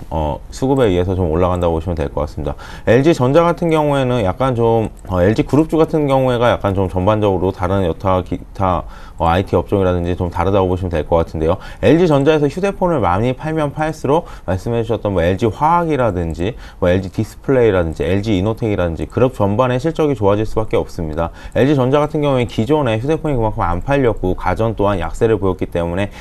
수급에 의해서 좀 올라간다고 보시면 될 것 같습니다. LG전자 같은 경우에는 약간 좀 LG그룹주 같은 경우에가 약간 좀 전반적으로 다른 여타 기타 IT 업종이라든지 좀 다르다고 보시면 될 것 같은데요. LG전자에서 휴대폰을 많이 팔면 팔수록 말씀해 주셨던 뭐 LG화학이라든지 뭐 LG 디스플레이라든지 LG 이노텍이라든지 그룹 전반의 실적이 좋아질 수밖에 없습니다. LG전자 같은 경우에 기존에 휴대폰이 그만큼 안 팔렸고 가전 또한 약세를 보였기 때문에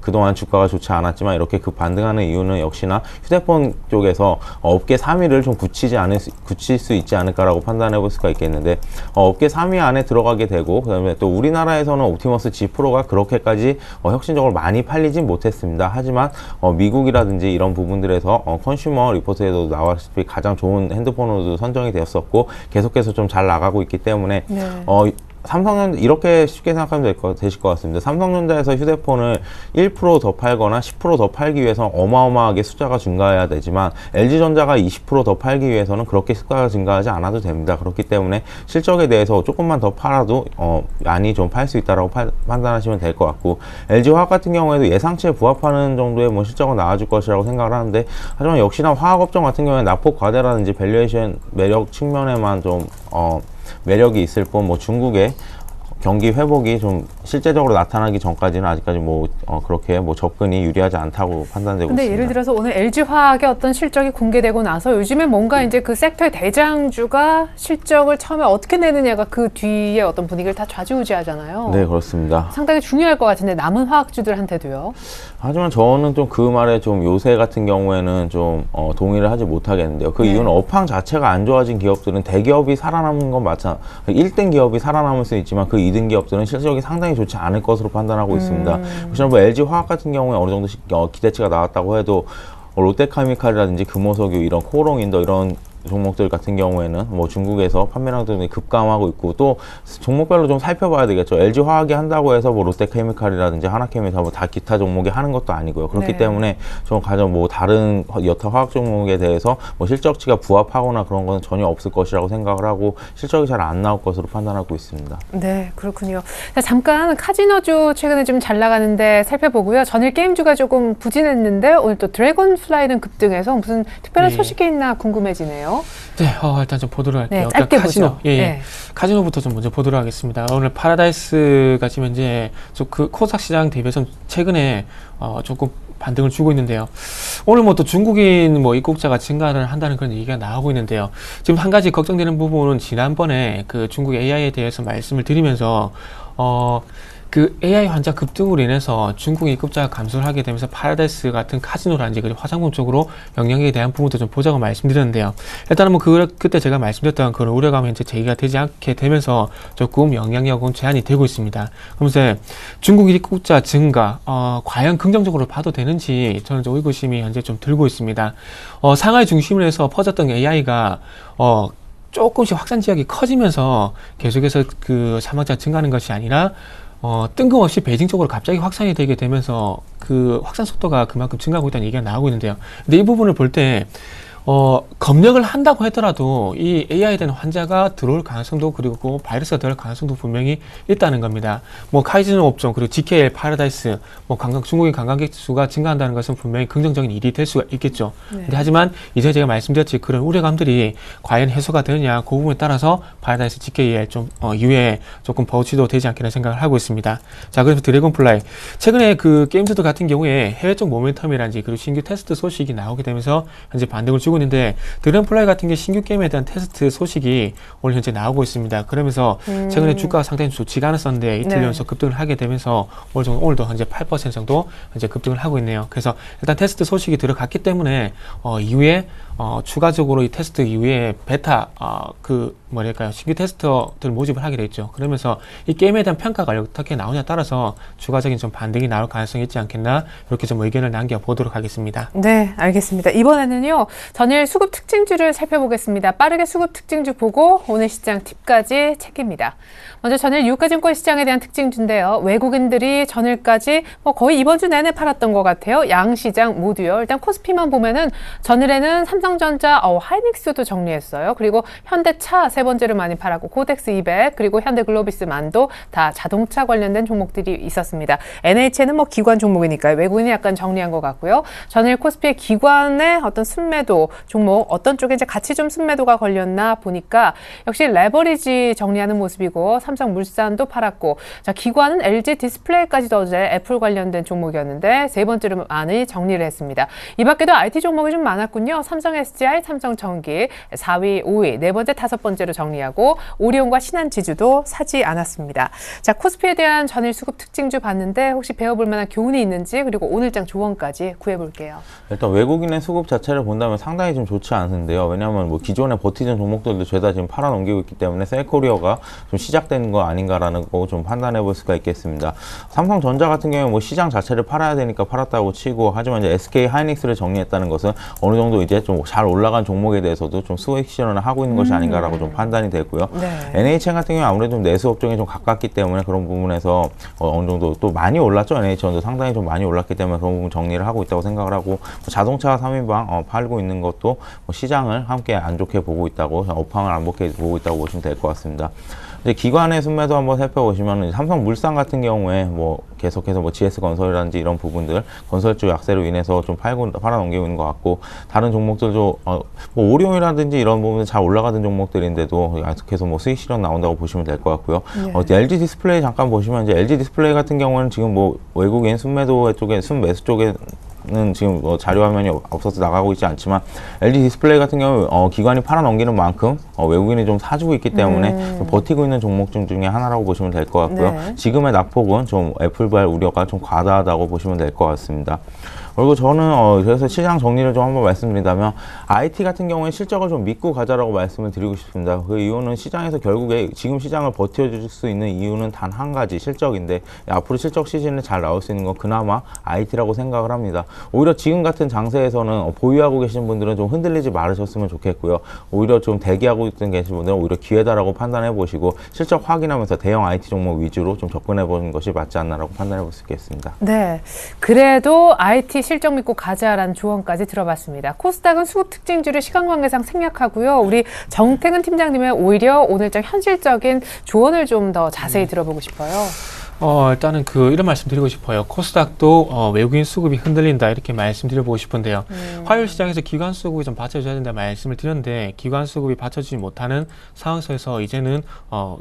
그동안 주가가 좋지 않았지만 이렇게 반등하는 이유는 역시나 휴대폰 쪽에서 업계 3위를 좀 굳힐 수 있지 않을까라고 판단해 볼 수가 있겠는데, 업계 3위 안에 들어가게 되고, 그 다음에 또 우리나라에서는 옵티머스 G 프로가 그렇게까지 혁신적으로 많이 팔리진 못했습니다. 하지만 미국이라든지 이런 부분들에서 컨슈머 리포트에도 나왔다시피 가장 좋은 핸드폰으로도 선정이 되었었고 계속해서 좀 잘 나가고 있기 때문에 네. 삼성전자 이렇게 쉽게 생각하면 되실 것 같습니다. 삼성전자에서 휴대폰을 1% 더 팔거나 10% 더 팔기 위해서는 어마어마하게 숫자가 증가해야 되지만 LG전자가 20% 더 팔기 위해서는 그렇게 숫자가 증가하지 않아도 됩니다. 그렇기 때문에 실적에 대해서 조금만 더 팔아도 많이 좀 팔 수 있다라고 판단하시면 될 것 같고, LG화학 같은 경우에도 예상치에 부합하는 정도의 뭐 실적은 나와줄 것이라고 생각을 하는데, 하지만 역시나 화학업종 같은 경우에 납폭 과대라든지 밸류에이션 매력 측면에만 좀 매력이 있을 뿐 뭐 중국의 경기 회복이 좀 실제적으로 나타나기 전까지는 아직까지 그렇게 접근이 유리하지 않다고 판단되고 근데 있습니다. 예를 들어서 오늘 LG화학의 어떤 실적이 공개되고 나서 요즘에 뭔가 이제 그 섹터의 대장주가 실적을 처음에 어떻게 내느냐가 그 뒤에 어떤 분위기를 다 좌지우지하잖아요. 네, 그렇습니다. 상당히 중요할 것 같은데 남은 화학주들한테도요. 하지만 저는 좀 그 말에 좀 요새 같은 경우에는 좀 동의를 하지 못하겠는데요. 그 네. 이유는 업황 자체가 안 좋아진 기업들은 대기업이 살아남는 건 마찬가지. 1등 기업이 살아남을 수 있지만 그 2등 기업들은 실적이 상당히 좋지 않을 것으로 판단하고 있습니다. 혹시나 뭐 LG화학 같은 경우에 어느 정도 기대치가 나왔다고 해도 롯데케미칼이라든지 금호석유 이런 코오롱인더 이런 종목들 같은 경우에는 뭐 중국에서 판매량들이 급감하고 있고, 또 종목별로 좀 살펴봐야 되겠죠. LG화학이 한다고 해서 뭐 롯데케미칼이라든지 하나케미칼 뭐 다 기타 종목이 하는 것도 아니고요. 그렇기 네. 때문에 좀 가장 뭐 다른 여타 화학 종목에 대해서 뭐 실적치가 부합하거나 그런 거는 전혀 없을 것이라고 생각을 하고 실적이 잘 안 나올 것으로 판단하고 있습니다. 네, 그렇군요. 자, 잠깐 카지노주 최근에 좀 잘 나가는데 살펴보고요. 전일 게임주가 조금 부진했는데 오늘 또 드래곤플라이는 급등해서 무슨 특별한 네. 소식이 있나 궁금해지네요. 네, 일단 좀 보도록 할게요. 네, 일단 짧게 카지노, 보죠. 예, 네. 카지노부터 좀 먼저 보도록 하겠습니다. 오늘 파라다이스가 지금 현재 그 코스닥 시장 대비해서 최근에 조금 반등을 주고 있는데요. 오늘 뭐 또 중국인 뭐 입국자가 증가를 한다는 그런 얘기가 나오고 있는데요. 지금 한 가지 걱정되는 부분은 지난번에 그 중국 AI에 대해서 말씀을 드리면서 그 AI 환자 급등으로 인해서 중국 입국자가 감소를 하게 되면서 파라다이스 같은 카지노라든지 그리고 화장품 쪽으로 영향에 대한 부분도 좀 보자고 말씀드렸는데요. 일단은 뭐 그때 제가 말씀드렸던 그런 우려감이 이제 제기가 되지 않게 되면서 조금 영향력은 제한이 되고 있습니다. 그러면서 중국 입국자 증가, 과연 긍정적으로 봐도 되는지 저는 좀 의구심이 현재 좀 들고 있습니다. 상하이 중심으로 해서 퍼졌던 AI가 조금씩 확산 지역이 커지면서 계속해서 그 사망자 증가하는 것이 아니라 뜬금없이 베이징 쪽으로 갑자기 확산이 되게 되면서 그 확산 속도가 그만큼 증가하고 있다는 얘기가 나오고 있는데요. 근데 이 부분을 볼 때 검역을 한다고 하더라도 이 AI에 대한 환자가 들어올 가능성도 그리고 바이러스가 들어올 가능성도 분명히 있다는 겁니다. 뭐 카지노 업종 그리고 GKL, 파라다이스, 뭐 중국인 관광객 수가 증가한다는 것은 분명히 긍정적인 일이 될 수가 있겠죠. 네. 근데 하지만 이제 제가 말씀드렸지 그런 우려감들이 과연 해소가 되느냐 그 부분에 따라서 파라다이스, GKL 좀 이후에 조금 버티도 되지 않겠나 생각을 하고 있습니다. 자, 그래서 드래곤플라이 최근에 그 게임즈도 같은 경우에 해외 쪽 모멘텀이란지 그리고 신규 테스트 소식이 나오게 되면서 현재 반등을 주고 있는데 드론플라이 같은 게 신규 게임에 대한 테스트 소식이 오늘 현재 나오고 있습니다. 그러면서 최근에 주가가 상당히 좋지가 않았었는데 이틀 네. 연속 급등을 하게 되면서 오늘도 현재 8% 정도 현재 급등을 하고 있네요. 그래서 일단 테스트 소식이 들어갔기 때문에 이후에 추가적으로 이 테스트 이후에 베타 신규 테스터들 모집을 하게 됐죠. 그러면서 이 게임에 대한 평가가 어떻게 나오냐에 따라서 추가적인 좀 반등이 나올 가능성이 있지 않겠나 이렇게 좀 의견을 남겨보도록 하겠습니다. 네, 알겠습니다. 이번에는요, 전일 수급 특징주를 살펴보겠습니다. 빠르게 수급 특징주 보고 오늘 시장 팁까지 챙깁니다. 먼저 전일 유가증권 시장에 대한 특징주인데요. 외국인들이 전일까지 거의 이번 주 내내 팔았던 것 같아요. 양 시장 모두요. 일단 코스피만 보면은 전일에는 삼성전자, 하이닉스도 정리했어요. 그리고 현대차 세 번째로 많이 팔았고 코덱스 200 그리고 현대글로비스 만도 다 자동차 관련된 종목들이 있었습니다. NH는 기관 종목이니까요. 외국인이 약간 정리한 것 같고요. 전일 코스피의 기관의 어떤 순매도 종목 어떤 쪽에 이제 같이 좀 순매도가 걸렸나 보니까 역시 레버리지 정리하는 모습이고 삼성물산도 팔았고 자 기관은 LG 디스플레이까지도 어제 애플 관련된 종목이었는데 세 번째로 많이 정리를 했습니다. 이 밖에도 IT 종목이 좀 많았군요. 삼성 SDI, 삼성전기 4위, 5위, 네 번째, 다섯 번째로 정리하고 오리온과 신한지주도 사지 않았습니다. 자 코스피에 대한 전일 수급 특징주 봤는데 혹시 배워볼 만한 교훈이 있는지 그리고 오늘장 조언까지 구해볼게요. 일단 외국인의 수급 자체를 본다면 상당히 좀 좋지 않은데요. 왜냐하면 기존에 버티던 종목들도 죄다 지금 팔아넘기고 있기 때문에 셀코리어가 좀 시작된 거 아닌가라는 거 좀 판단해 볼 수가 있겠습니다. 삼성전자 같은 경우에 시장 자체를 팔아야 되니까 팔았다고 치고 하지만 이제 SK 하이닉스를 정리했다는 것은 어느 정도 이제 좀 잘 올라간 종목에 대해서도 좀 수익 실현을 하고 있는 것이 아닌가라고 좀 판단이 되고요. 네. NHN 같은 경우에 아무래도 내수 업종에 좀 가깝기 때문에 그런 부분에서 어느 정도 또 많이 올랐죠. NHN도 상당히 좀 많이 올랐기 때문에 그런 부분 정리를 하고 있다고 생각을 하고 자동차 3인방 팔고 있는 것도 시장을 함께 안 좋게 보고 있다고 업황을 안 좋게 보고 있다고 보시면 될 것 같습니다. 이제 기관의 순매도 한번 살펴보시면 삼성물산 같은 경우에 계속해서 GS건설이라든지 이런 부분들 건설주 약세로 인해서 좀 팔아넘기고 있는 것 같고 다른 종목들도 오리온이라든지 이런 부분들 잘 올라가던 종목들인데도 계속 수익 실현 나온다고 보시면 될 것 같고요. 네. LG 디스플레이 잠깐 보시면 이제 LG 디스플레이 같은 경우는 지금 외국인 순매도 쪽에 순매수 쪽에 는 지금 자료 화면이 없어서 나가고 있지 않지만 LG 디스플레이 같은 경우 기관이 팔아넘기는 만큼 외국인이 좀 사주고 있기 때문에 좀 버티고 있는 종목 중에 하나라고 보시면 될 것 같고요. 네. 지금의 낙폭은 좀 애플발 우려가 좀 과다하다고 보시면 될 것 같습니다. 그리고 저는 그래서 시장 정리를 좀 한번 말씀드린다면 IT 같은 경우에 실적을 좀 믿고 가자라고 말씀을 드리고 싶습니다. 그 이유는 시장에서 결국에 지금 시장을 버텨줄 수 있는 이유는 단 한 가지 실적인데 앞으로 실적 시즌에 잘 나올 수 있는 건 그나마 IT라고 생각을 합니다. 오히려 지금 같은 장세에서는 보유하고 계신 분들은 좀 흔들리지 말으셨으면 좋겠고요. 오히려 좀 대기하고 계신 분들은 오히려 기회다라고 판단해 보시고 실적 확인하면서 대형 IT 종목 위주로 좀 접근해 보는 것이 맞지 않나라고 판단해 볼 수 있겠습니다. 네, 그래도 IT 실적 믿고 가자라는 조언까지 들어봤습니다. 코스닥은 수급 특징주를 시간 관계상 생략하고요. 우리 정태근 팀장님의 오히려 오늘장 현실적인 조언을 좀 더 자세히 들어보고 싶어요. 일단은 이런 말씀 드리고 싶어요. 코스닥도 외국인 수급이 흔들린다 이렇게 말씀드려보고 싶은데요. 화요일 시장에서 기관 수급이 좀 받쳐줘야 된다 말씀을 드렸는데 기관 수급이 받쳐주지 못하는 상황 속에서 이제는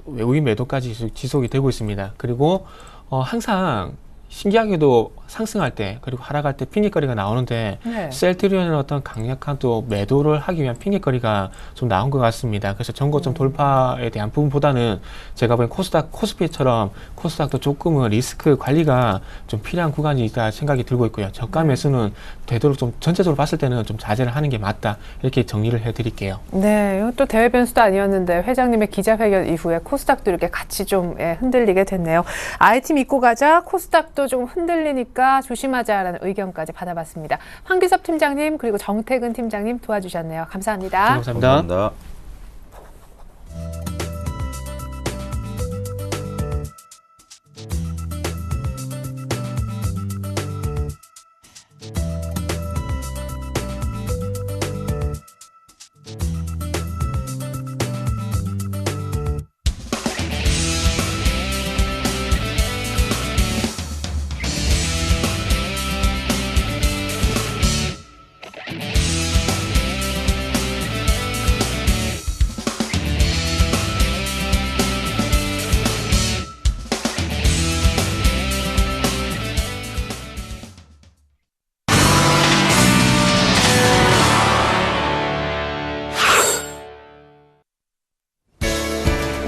외국인 매도까지 지속이 되고 있습니다. 그리고 항상 신기하게도 상승할 때 그리고 하락할 때 핑계거리가 나오는데 네. 셀트리온은 어떤 강력한 또 매도를 하기 위한 핑계거리가 좀 나온 것 같습니다. 그래서 전고점 돌파에 대한 부분보다는 제가 보기엔 코스피처럼 코스닥도 조금은 리스크 관리가 좀 필요한 구간이 있다 생각이 들고 있고요. 저가 매수는 되도록 좀 전체적으로 봤을 때는 좀 자제를 하는 게 맞다 이렇게 정리를 해드릴게요. 네, 이건 또 대외 변수도 아니었는데 회장님의 기자회견 이후에 코스닥도 이렇게 같이 좀 흔들리게 됐네요. IT 믿고 가자, 코스닥도 좀 흔들리니까 조심하자라는 의견까지 받아봤습니다. 황규섭 팀장님 그리고 정태근 팀장님 도와주셨네요. 감사합니다. 감사합니다. 감사합니다.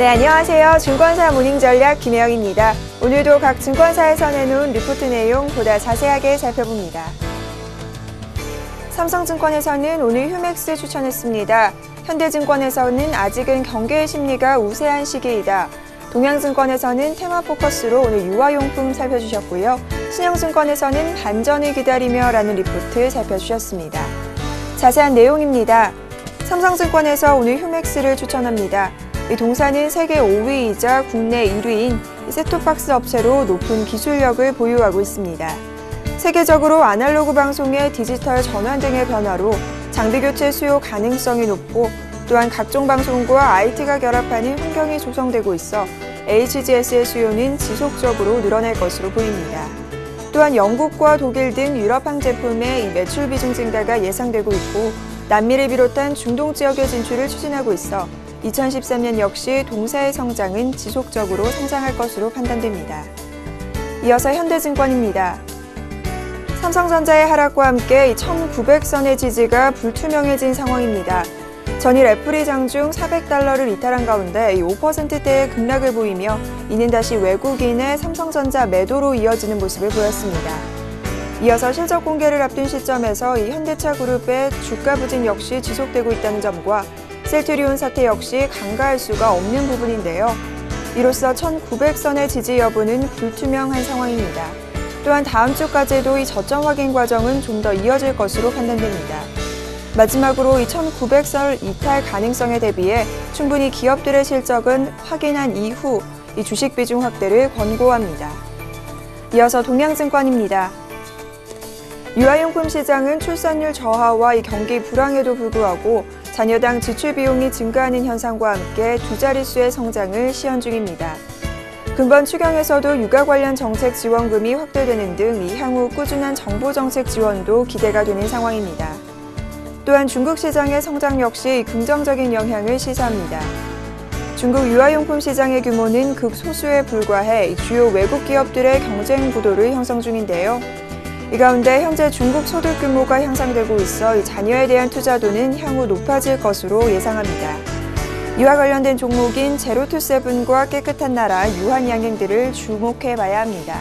네, 안녕하세요. 증권사 모닝전략 김혜영입니다. 오늘도 각 증권사에서 내놓은 리포트 내용 보다 자세하게 살펴봅니다. 삼성증권에서는 오늘 휴맥스 추천했습니다. 현대증권에서는 아직은 경계의 심리가 우세한 시기이다. 동양증권에서는 테마 포커스로 오늘 유아용품 살펴주셨고요. 신영증권에서는 반전을 기다리며 라는 리포트 살펴주셨습니다. 자세한 내용입니다. 삼성증권에서 오늘 휴맥스를 추천합니다. 이 동사는 세계 5위이자 국내 1위인 셋톱박스 업체로 높은 기술력을 보유하고 있습니다. 세계적으로 아날로그 방송의 디지털 전환 등의 변화로 장비 교체 수요 가능성이 높고 또한 각종 방송과 IT가 결합하는 환경이 조성되고 있어 HGS의 수요는 지속적으로 늘어날 것으로 보입니다. 또한 영국과 독일 등 유럽항 제품의 매출 비중 증가가 예상되고 있고 남미를 비롯한 중동 지역의 진출을 추진하고 있어 2013년 역시 동사의 성장은 지속적으로 성장할 것으로 판단됩니다. 이어서 현대증권입니다. 삼성전자의 하락과 함께 1900선의 지지가 불투명해진 상황입니다. 전일 애플이 장중 $400를 이탈한 가운데 5%대의 급락을 보이며 이는 다시 외국인의 삼성전자 매도로 이어지는 모습을 보였습니다. 이어서 실적 공개를 앞둔 시점에서 이 현대차 그룹의 주가 부진 역시 지속되고 있다는 점과 셀트리온 사태 역시 간과할 수가 없는 부분인데요. 이로써 1900선의 지지 여부는 불투명한 상황입니다. 또한 다음 주까지도 이 저점 확인 과정은 좀 더 이어질 것으로 판단됩니다. 마지막으로 이 1900선 이탈 가능성에 대비해 충분히 기업들의 실적은 확인한 이후 이 주식 비중 확대를 권고합니다. 이어서 동양증권입니다. 유아용품 시장은 출산율 저하와 이 경기 불황에도 불구하고 자녀당 지출 비용이 증가하는 현상과 함께 두 자릿수의 성장을 시현 중입니다. 금번 추경에서도 육아 관련 정책 지원금이 확대되는 등 향후 꾸준한 정부 정책 지원도 기대가 되는 상황입니다. 또한 중국 시장의 성장 역시 긍정적인 영향을 시사합니다. 중국 유아용품 시장의 규모는 극소수에 불과해 주요 외국 기업들의 경쟁 구도를 형성 중인데요. 이 가운데 현재 중국 소득 규모가 향상되고 있어 이 자녀에 대한 투자도는 향후 높아질 것으로 예상합니다. 이와 관련된 종목인 제로투세븐과 깨끗한 나라, 유한양행들을 주목해봐야 합니다.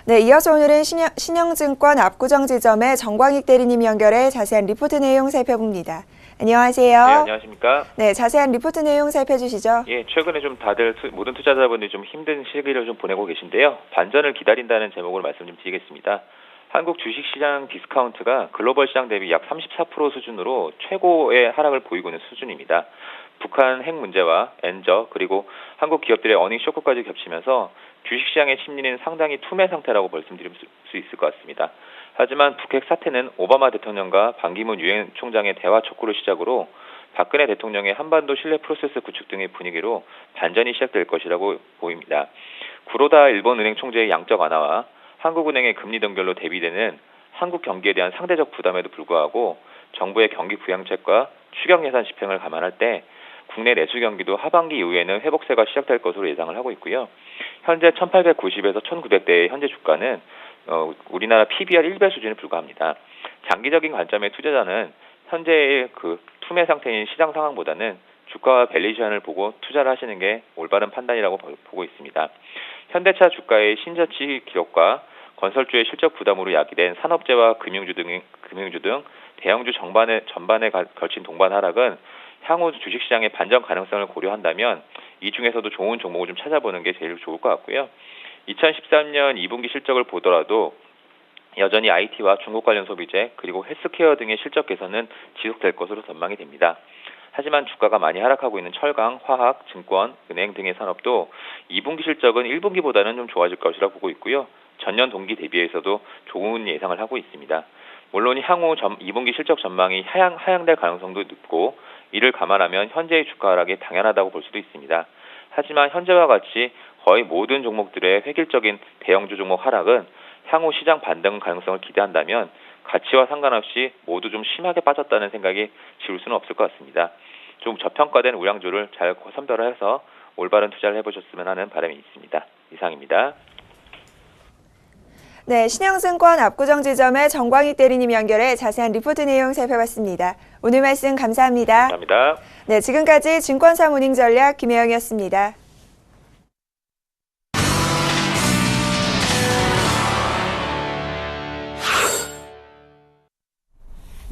네, 이어서 오늘은 신영증권 압구정지점의 정광익 대리님 연결해 자세한 리포트 내용 살펴봅니다. 안녕하세요. 네, 안녕하십니까. 네, 자세한 리포트 내용 살펴주시죠. 예, 최근에 좀 다들 모든 투자자분들이 좀 힘든 시기를 좀 보내고 계신데요. 반전을 기다린다는 제목으로 말씀 좀 드리겠습니다. 한국 주식시장 디스카운트가 글로벌 시장 대비 약 34% 수준으로 최고의 하락을 보이고 있는 수준입니다. 북한 핵 문제와 엔저 그리고 한국 기업들의 어닝 쇼크까지 겹치면서 주식시장의 심리는 상당히 투매 상태라고 말씀드릴 수 있을 것 같습니다. 하지만 북핵 사태는 오바마 대통령과 반기문 유엔 총장의 대화 촉구를 시작으로 박근혜 대통령의 한반도 신뢰 프로세스 구축 등의 분위기로 반전이 시작될 것이라고 보입니다. 구로다 일본은행 총재의 양적 완화와 한국은행의 금리 동결로 대비되는 한국 경기에 대한 상대적 부담에도 불구하고 정부의 경기 부양책과 추경 예산 집행을 감안할 때 국내 내수 경기도 하반기 이후에는 회복세가 시작될 것으로 예상을 하고 있고요. 현재 1890에서 1900대의 현재 주가는 우리나라 PBR 1배 수준에 불과합니다. 장기적인 관점의 투자자는 현재의 그 투매 상태인 시장 상황보다는 주가와 밸류에이션을 보고 투자를 하시는 게 올바른 판단이라고 보고 있습니다. 현대차 주가의 신저치 기록과 건설주의 실적 부담으로 야기된 산업재와 금융주 등 대형주 전반에 걸친 동반 하락은 향후 주식시장의 반전 가능성을 고려한다면 이 중에서도 좋은 종목을 좀 찾아보는 게 제일 좋을 것 같고요. 2013년 2분기 실적을 보더라도 여전히 IT와 중국 관련 소비재 그리고 헬스케어 등의 실적 개선은 지속될 것으로 전망이 됩니다. 하지만 주가가 많이 하락하고 있는 철강, 화학, 증권, 은행 등의 산업도 2분기 실적은 1분기보다는 좀 좋아질 것이라고 보고 있고요. 전년 동기 대비해서도 좋은 예상을 하고 있습니다. 물론 향후 2분기 실적 전망이 하향될 가능성도 높고 이를 감안하면 현재의 주가 하락이 당연하다고 볼 수도 있습니다. 하지만 현재와 같이 거의 모든 종목들의 획일적인 대형주 종목 하락은 향후 시장 반등 가능성을 기대한다면 가치와 상관없이 모두 좀 심하게 빠졌다는 생각이 지울 수는 없을 것 같습니다. 좀 저평가된 우량주를 잘 선별을 해서 올바른 투자를 해보셨으면 하는 바람이 있습니다. 이상입니다. 네, 신영증권 압구정 지점의 정광희 대리님 연결해 자세한 리포트 내용 살펴봤습니다. 오늘 말씀 감사합니다. 감사합니다. 네, 지금까지 증권사 모닝 전략 김혜영이었습니다.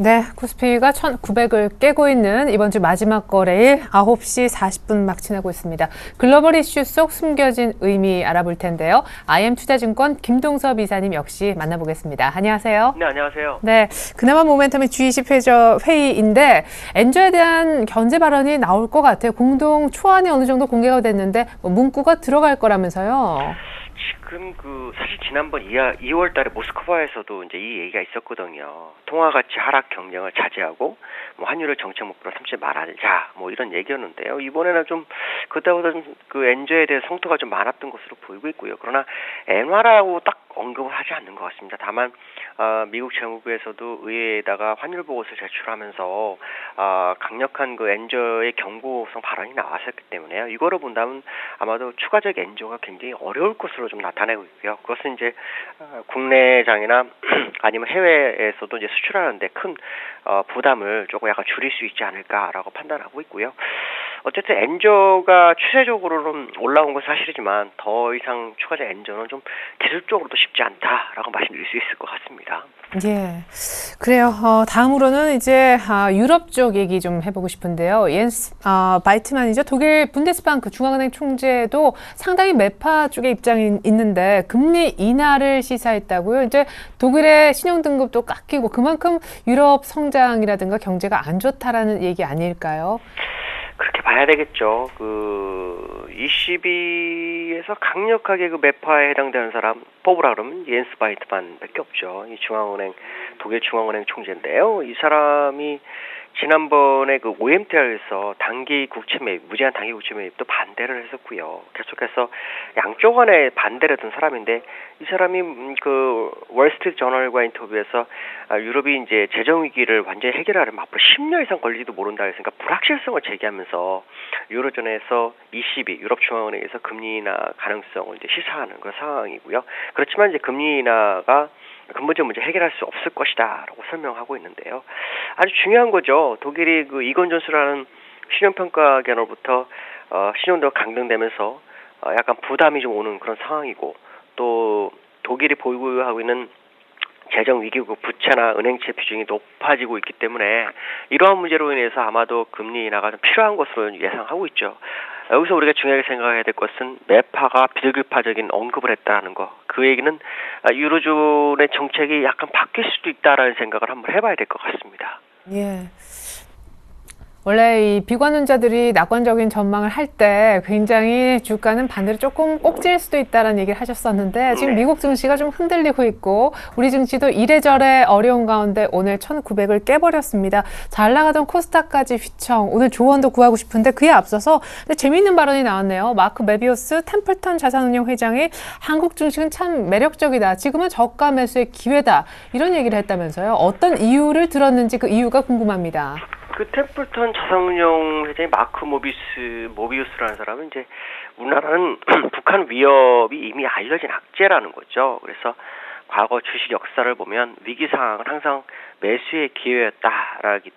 네, 코스피가 1900을 깨고 있는 이번 주 마지막 거래일 9시 40분 막 지나고 있습니다. 글로벌 이슈 속 숨겨진 의미 알아볼 텐데요. IM투자증권 김동섭 이사님 역시 만나보겠습니다. 안녕하세요. 네, 안녕하세요. 네, 그나마 모멘텀의 G20 회의인데 엔저에 대한 견제 발언이 나올 것 같아요. 공동 초안이 어느 정도 공개가 됐는데 문구가 들어갈 거라면서요. 지금 사실 지난번 2월 달에 모스크바에서도 이제 이 얘기가 있었거든요. 통화 가치 하락 경쟁을 자제하고 환율을 정책 목표로 삼지 말자 이런 얘기였는데요. 이번에는 좀 그때보다 좀 엔저에 대해 성토가 좀 많았던 것으로 보이고 있고요. 그러나 엔화라고 딱 언급을 하지 않는 것 같습니다. 다만 미국 재무부에서도 의회에다가 환율 보고서를 제출하면서 강력한 엔저의 경고성 발언이 나왔었기 때문에요. 이거를 본다면 아마도 추가적 엔저가 굉장히 어려울 것으로 좀 나타내고 있고요. 그것은 이제 국내장이나 아니면 해외에서도 이제 수출하는데 큰 부담을 조금 약간 줄일 수 있지 않을까라고 판단하고 있고요. 어쨌든 엔저가 추세적으로는 올라온 건 사실이지만 더 이상 추가적 엔저는 좀 기술적으로도 쉽지 않다라고 말씀드릴 수 있을 것 같습니다. 예, 그래요. 다음으로는 이제 유럽 쪽 얘기 좀 해보고 싶은데요. 옌스 바이트만이죠. 독일 분데스방크 중앙은행 총재도 상당히 매파 쪽에 입장이 있는데 금리 인하를 시사했다고요. 이제 독일의 신용 등급도 깎이고 그만큼 유럽 성장이라든가 경제가 안 좋다라는 얘기 아닐까요? 그렇게 봐야 되겠죠. ECB에서 강력하게 매파에 해당되는 사람 뽑으라 그러면 옌스 바이트만밖에 없죠. 이 독일 중앙은행 총재인데요. 이 사람이 지난번에 OMT에서 단기 국채 매입, 무제한 단기 국채 매입도 반대를 했었고요. 계속해서 양쪽 간에 반대를 했던 사람인데 이 사람이 월스트리트 저널과 인터뷰에서 유럽이 이제 재정 위기를 완전히 해결하려면 앞으로 10년 이상 걸리지도 모른다 했으니까 불확실성을 제기하면서 유로존에서 ECB, 유럽 중앙은행에서 금리 인하 가능성을 이제 시사하는 그런 상황이고요. 그렇지만 이제 금리 인하가 근본적 문제 해결할 수 없을 것이다라고 설명하고 있는데요. 아주 중요한 거죠. 독일이 이건전수라는 신용평가 기관으로부터 신용도가 강등되면서 약간 부담이 좀 오는 그런 상황이고 또 독일이 보유하고 있는 재정 위기국 부채나 은행채 비중이 높아지고 있기 때문에 이러한 문제로 인해서 아마도 금리 인하가 좀 필요한 것으로 예상하고 있죠. 여기서 우리가 중요하게 생각해야 될 것은 매파가 비둘기파적인 언급을 했다는 거. 그 얘기는 유로존의 정책이 약간 바뀔 수도 있다라는 생각을 한번 해봐야 될 것 같습니다. 예. 원래 이 비관론자들이 낙관적인 전망을 할 때 굉장히 주가는 반대로 조금 꼭질 수도 있다는 얘기를 하셨었는데 지금 미국 증시가 좀 흔들리고 있고 우리 증시도 이래저래 어려운 가운데 오늘 1900을 깨버렸습니다. 잘 나가던 코스닥까지 휘청. 오늘 조언도 구하고 싶은데 그에 앞서서 재미있는 발언이 나왔네요. 마크 메비우스 템플턴 자산운용 회장이 한국 증시는 참 매력적이다. 지금은 저가 매수의 기회다. 이런 얘기를 했다면서요. 어떤 이유를 들었는지 그 이유가 궁금합니다. 템플턴 자산운용 회장이 마크 모비우스라는 사람은 이제 우리나라는 북한 위협이 이미 알려진 악재라는 거죠. 그래서 과거 주식 역사를 보면 위기 상황은 항상 매수의 기회였다라고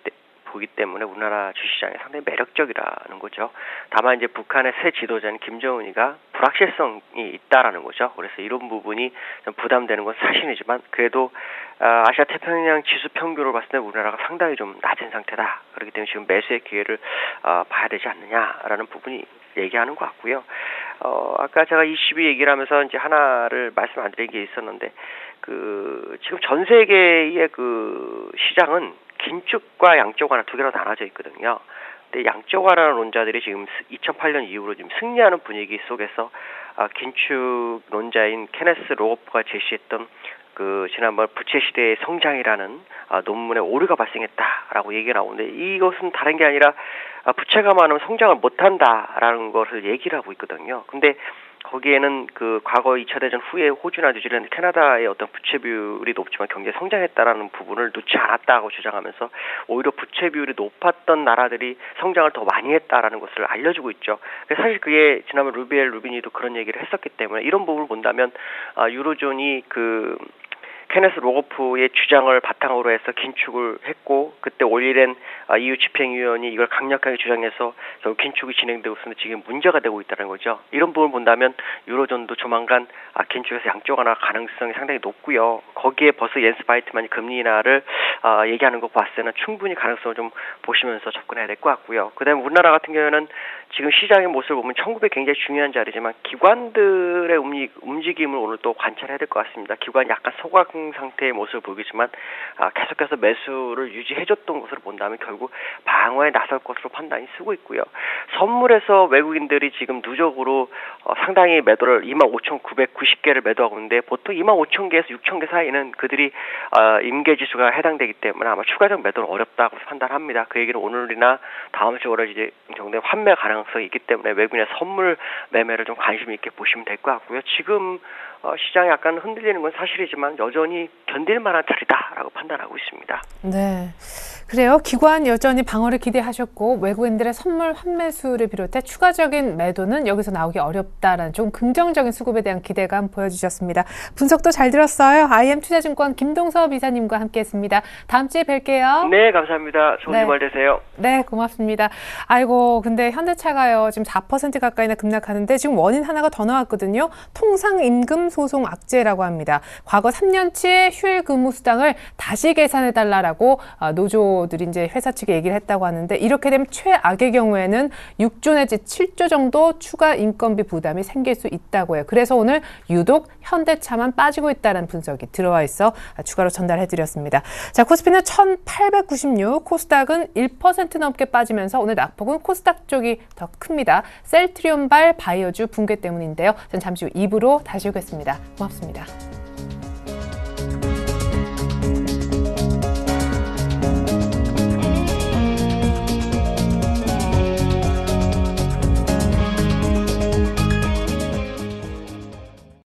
보기 때문에 우리나라 주식시장이 상당히 매력적이라는 거죠. 다만 이제 북한의 새 지도자인 김정은이가 불확실성이 있다라는 거죠. 그래서 이런 부분이 좀 부담되는 건 사실이지만 그래도 아시아 태평양 지수 평균을 봤을 때 우리나라가 상당히 좀 낮은 상태다. 그렇기 때문에 지금 매수의 기회를 봐야 되지 않느냐라는 부분이 얘기하는 것 같고요. 아까 제가 22 얘기를 하면서 이제 하나를 말씀 안 드린 게 있었는데 지금 전 세계의 시장은 긴축과 양적완화 두 개로 나눠져 있거든요. 근데 양적완화론자들이 지금 2008년 이후로 지금 승리하는 분위기 속에서 긴축론자인 케네스 로거프가 제시했던 지난번 부채 시대의 성장이라는 논문에 오류가 발생했다라고 얘기가 나오는데 이것은 다른 게 아니라 부채가 많으면 성장을 못한다라는 것을 얘기를 하고 있거든요. 근데 거기에는 그 과거 2차 대전 후에 호주나 뉴질랜드, 캐나다의 어떤 부채 비율이 높지만 경제 성장했다라는 부분을 놓지 않았다고 주장하면서 오히려 부채 비율이 높았던 나라들이 성장을 더 많이 했다라는 것을 알려주고 있죠. 사실 그게 지난번 루비니도 그런 얘기를 했었기 때문에 이런 부분을 본다면 유로존이 그 케네스 로거프의 주장을 바탕으로 해서 긴축을 했고 그때 올리렌 EU 집행위원이 이걸 강력하게 주장해서 결국 긴축이 진행되고 있으면 지금 문제가 되고 있다는 거죠. 이런 부분을 본다면 유로존도 조만간 긴축에서 양쪽 하나 가능성이 상당히 높고요. 거기에 벌써 옌스 바이트만이 금리 인하를 얘기하는 거 봤을 때는 충분히 가능성을 좀 보시면서 접근해야 될 것 같고요. 그다음에 우리나라 같은 경우에는 지금 시장의 모습을 보면 1900 굉장히 중요한 자리지만 기관들의 움직임을 오늘 또 관찰해야 될 것 같습니다. 기관이 약간 소각 상태의 모습을 보이지만 계속해서 매수를 유지해줬던 것으로 본다면 결국 방어에 나설 것으로 판단이 쓰고 있고요. 선물에서 외국인들이 지금 누적으로 상당히 매도를 25,990개를 매도하고 있는데 보통 25,000개에서 6,000개 사이는 그들이 임계지수가 해당되기 때문에 아마 추가적 매도는 어렵다고 판단합니다. 그 얘기는 오늘이나 다음 주 월요일 정도에 환매 가능성이 있기 때문에 외국인의 선물 매매를 좀 관심 있게 보시면 될 것 같고요. 지금 시장이 약간 흔들리는 건 사실이지만 여전히 견딜 만한 자리다라고 판단하고 있습니다. 네. 그래요. 기관 여전히 방어를 기대하셨고 외국인들의 선물 환매수를 비롯해 추가적인 매도는 여기서 나오기 어렵다라는 좀 긍정적인 수급에 대한 기대감 보여주셨습니다. 분석도 잘 들었어요. IM투자증권 김동섭 이사님과 함께했습니다. 다음 주에 뵐게요. 네, 감사합니다. 좋은 주말 되세요. 네, 고맙습니다. 아이고, 근데 현대차가요. 지금 4% 가까이나 급락하는데 지금 원인 하나가 더 나왔거든요. 통상임금 소송 악재라고 합니다. 과거 3년치 휴일 근무 수당을 다시 계산해달라고 노조들이 이제 회사 측에 얘기를 했다고 하는데 이렇게 되면 최악의 경우에는 6조 내지 7조 정도 추가 인건비 부담이 생길 수 있다고 해요. 그래서 오늘 유독 현대차만 빠지고 있다는 분석이 들어와 있어 추가로 전달해드렸습니다. 자, 코스피는 1896, 코스닥은 1% 넘게 빠지면서 오늘 낙폭은 코스닥 쪽이 더 큽니다. 셀트리온발 바이오주 붕괴 때문인데요. 전 잠시 후 2부로 다시 오겠습니다. 고맙습니다.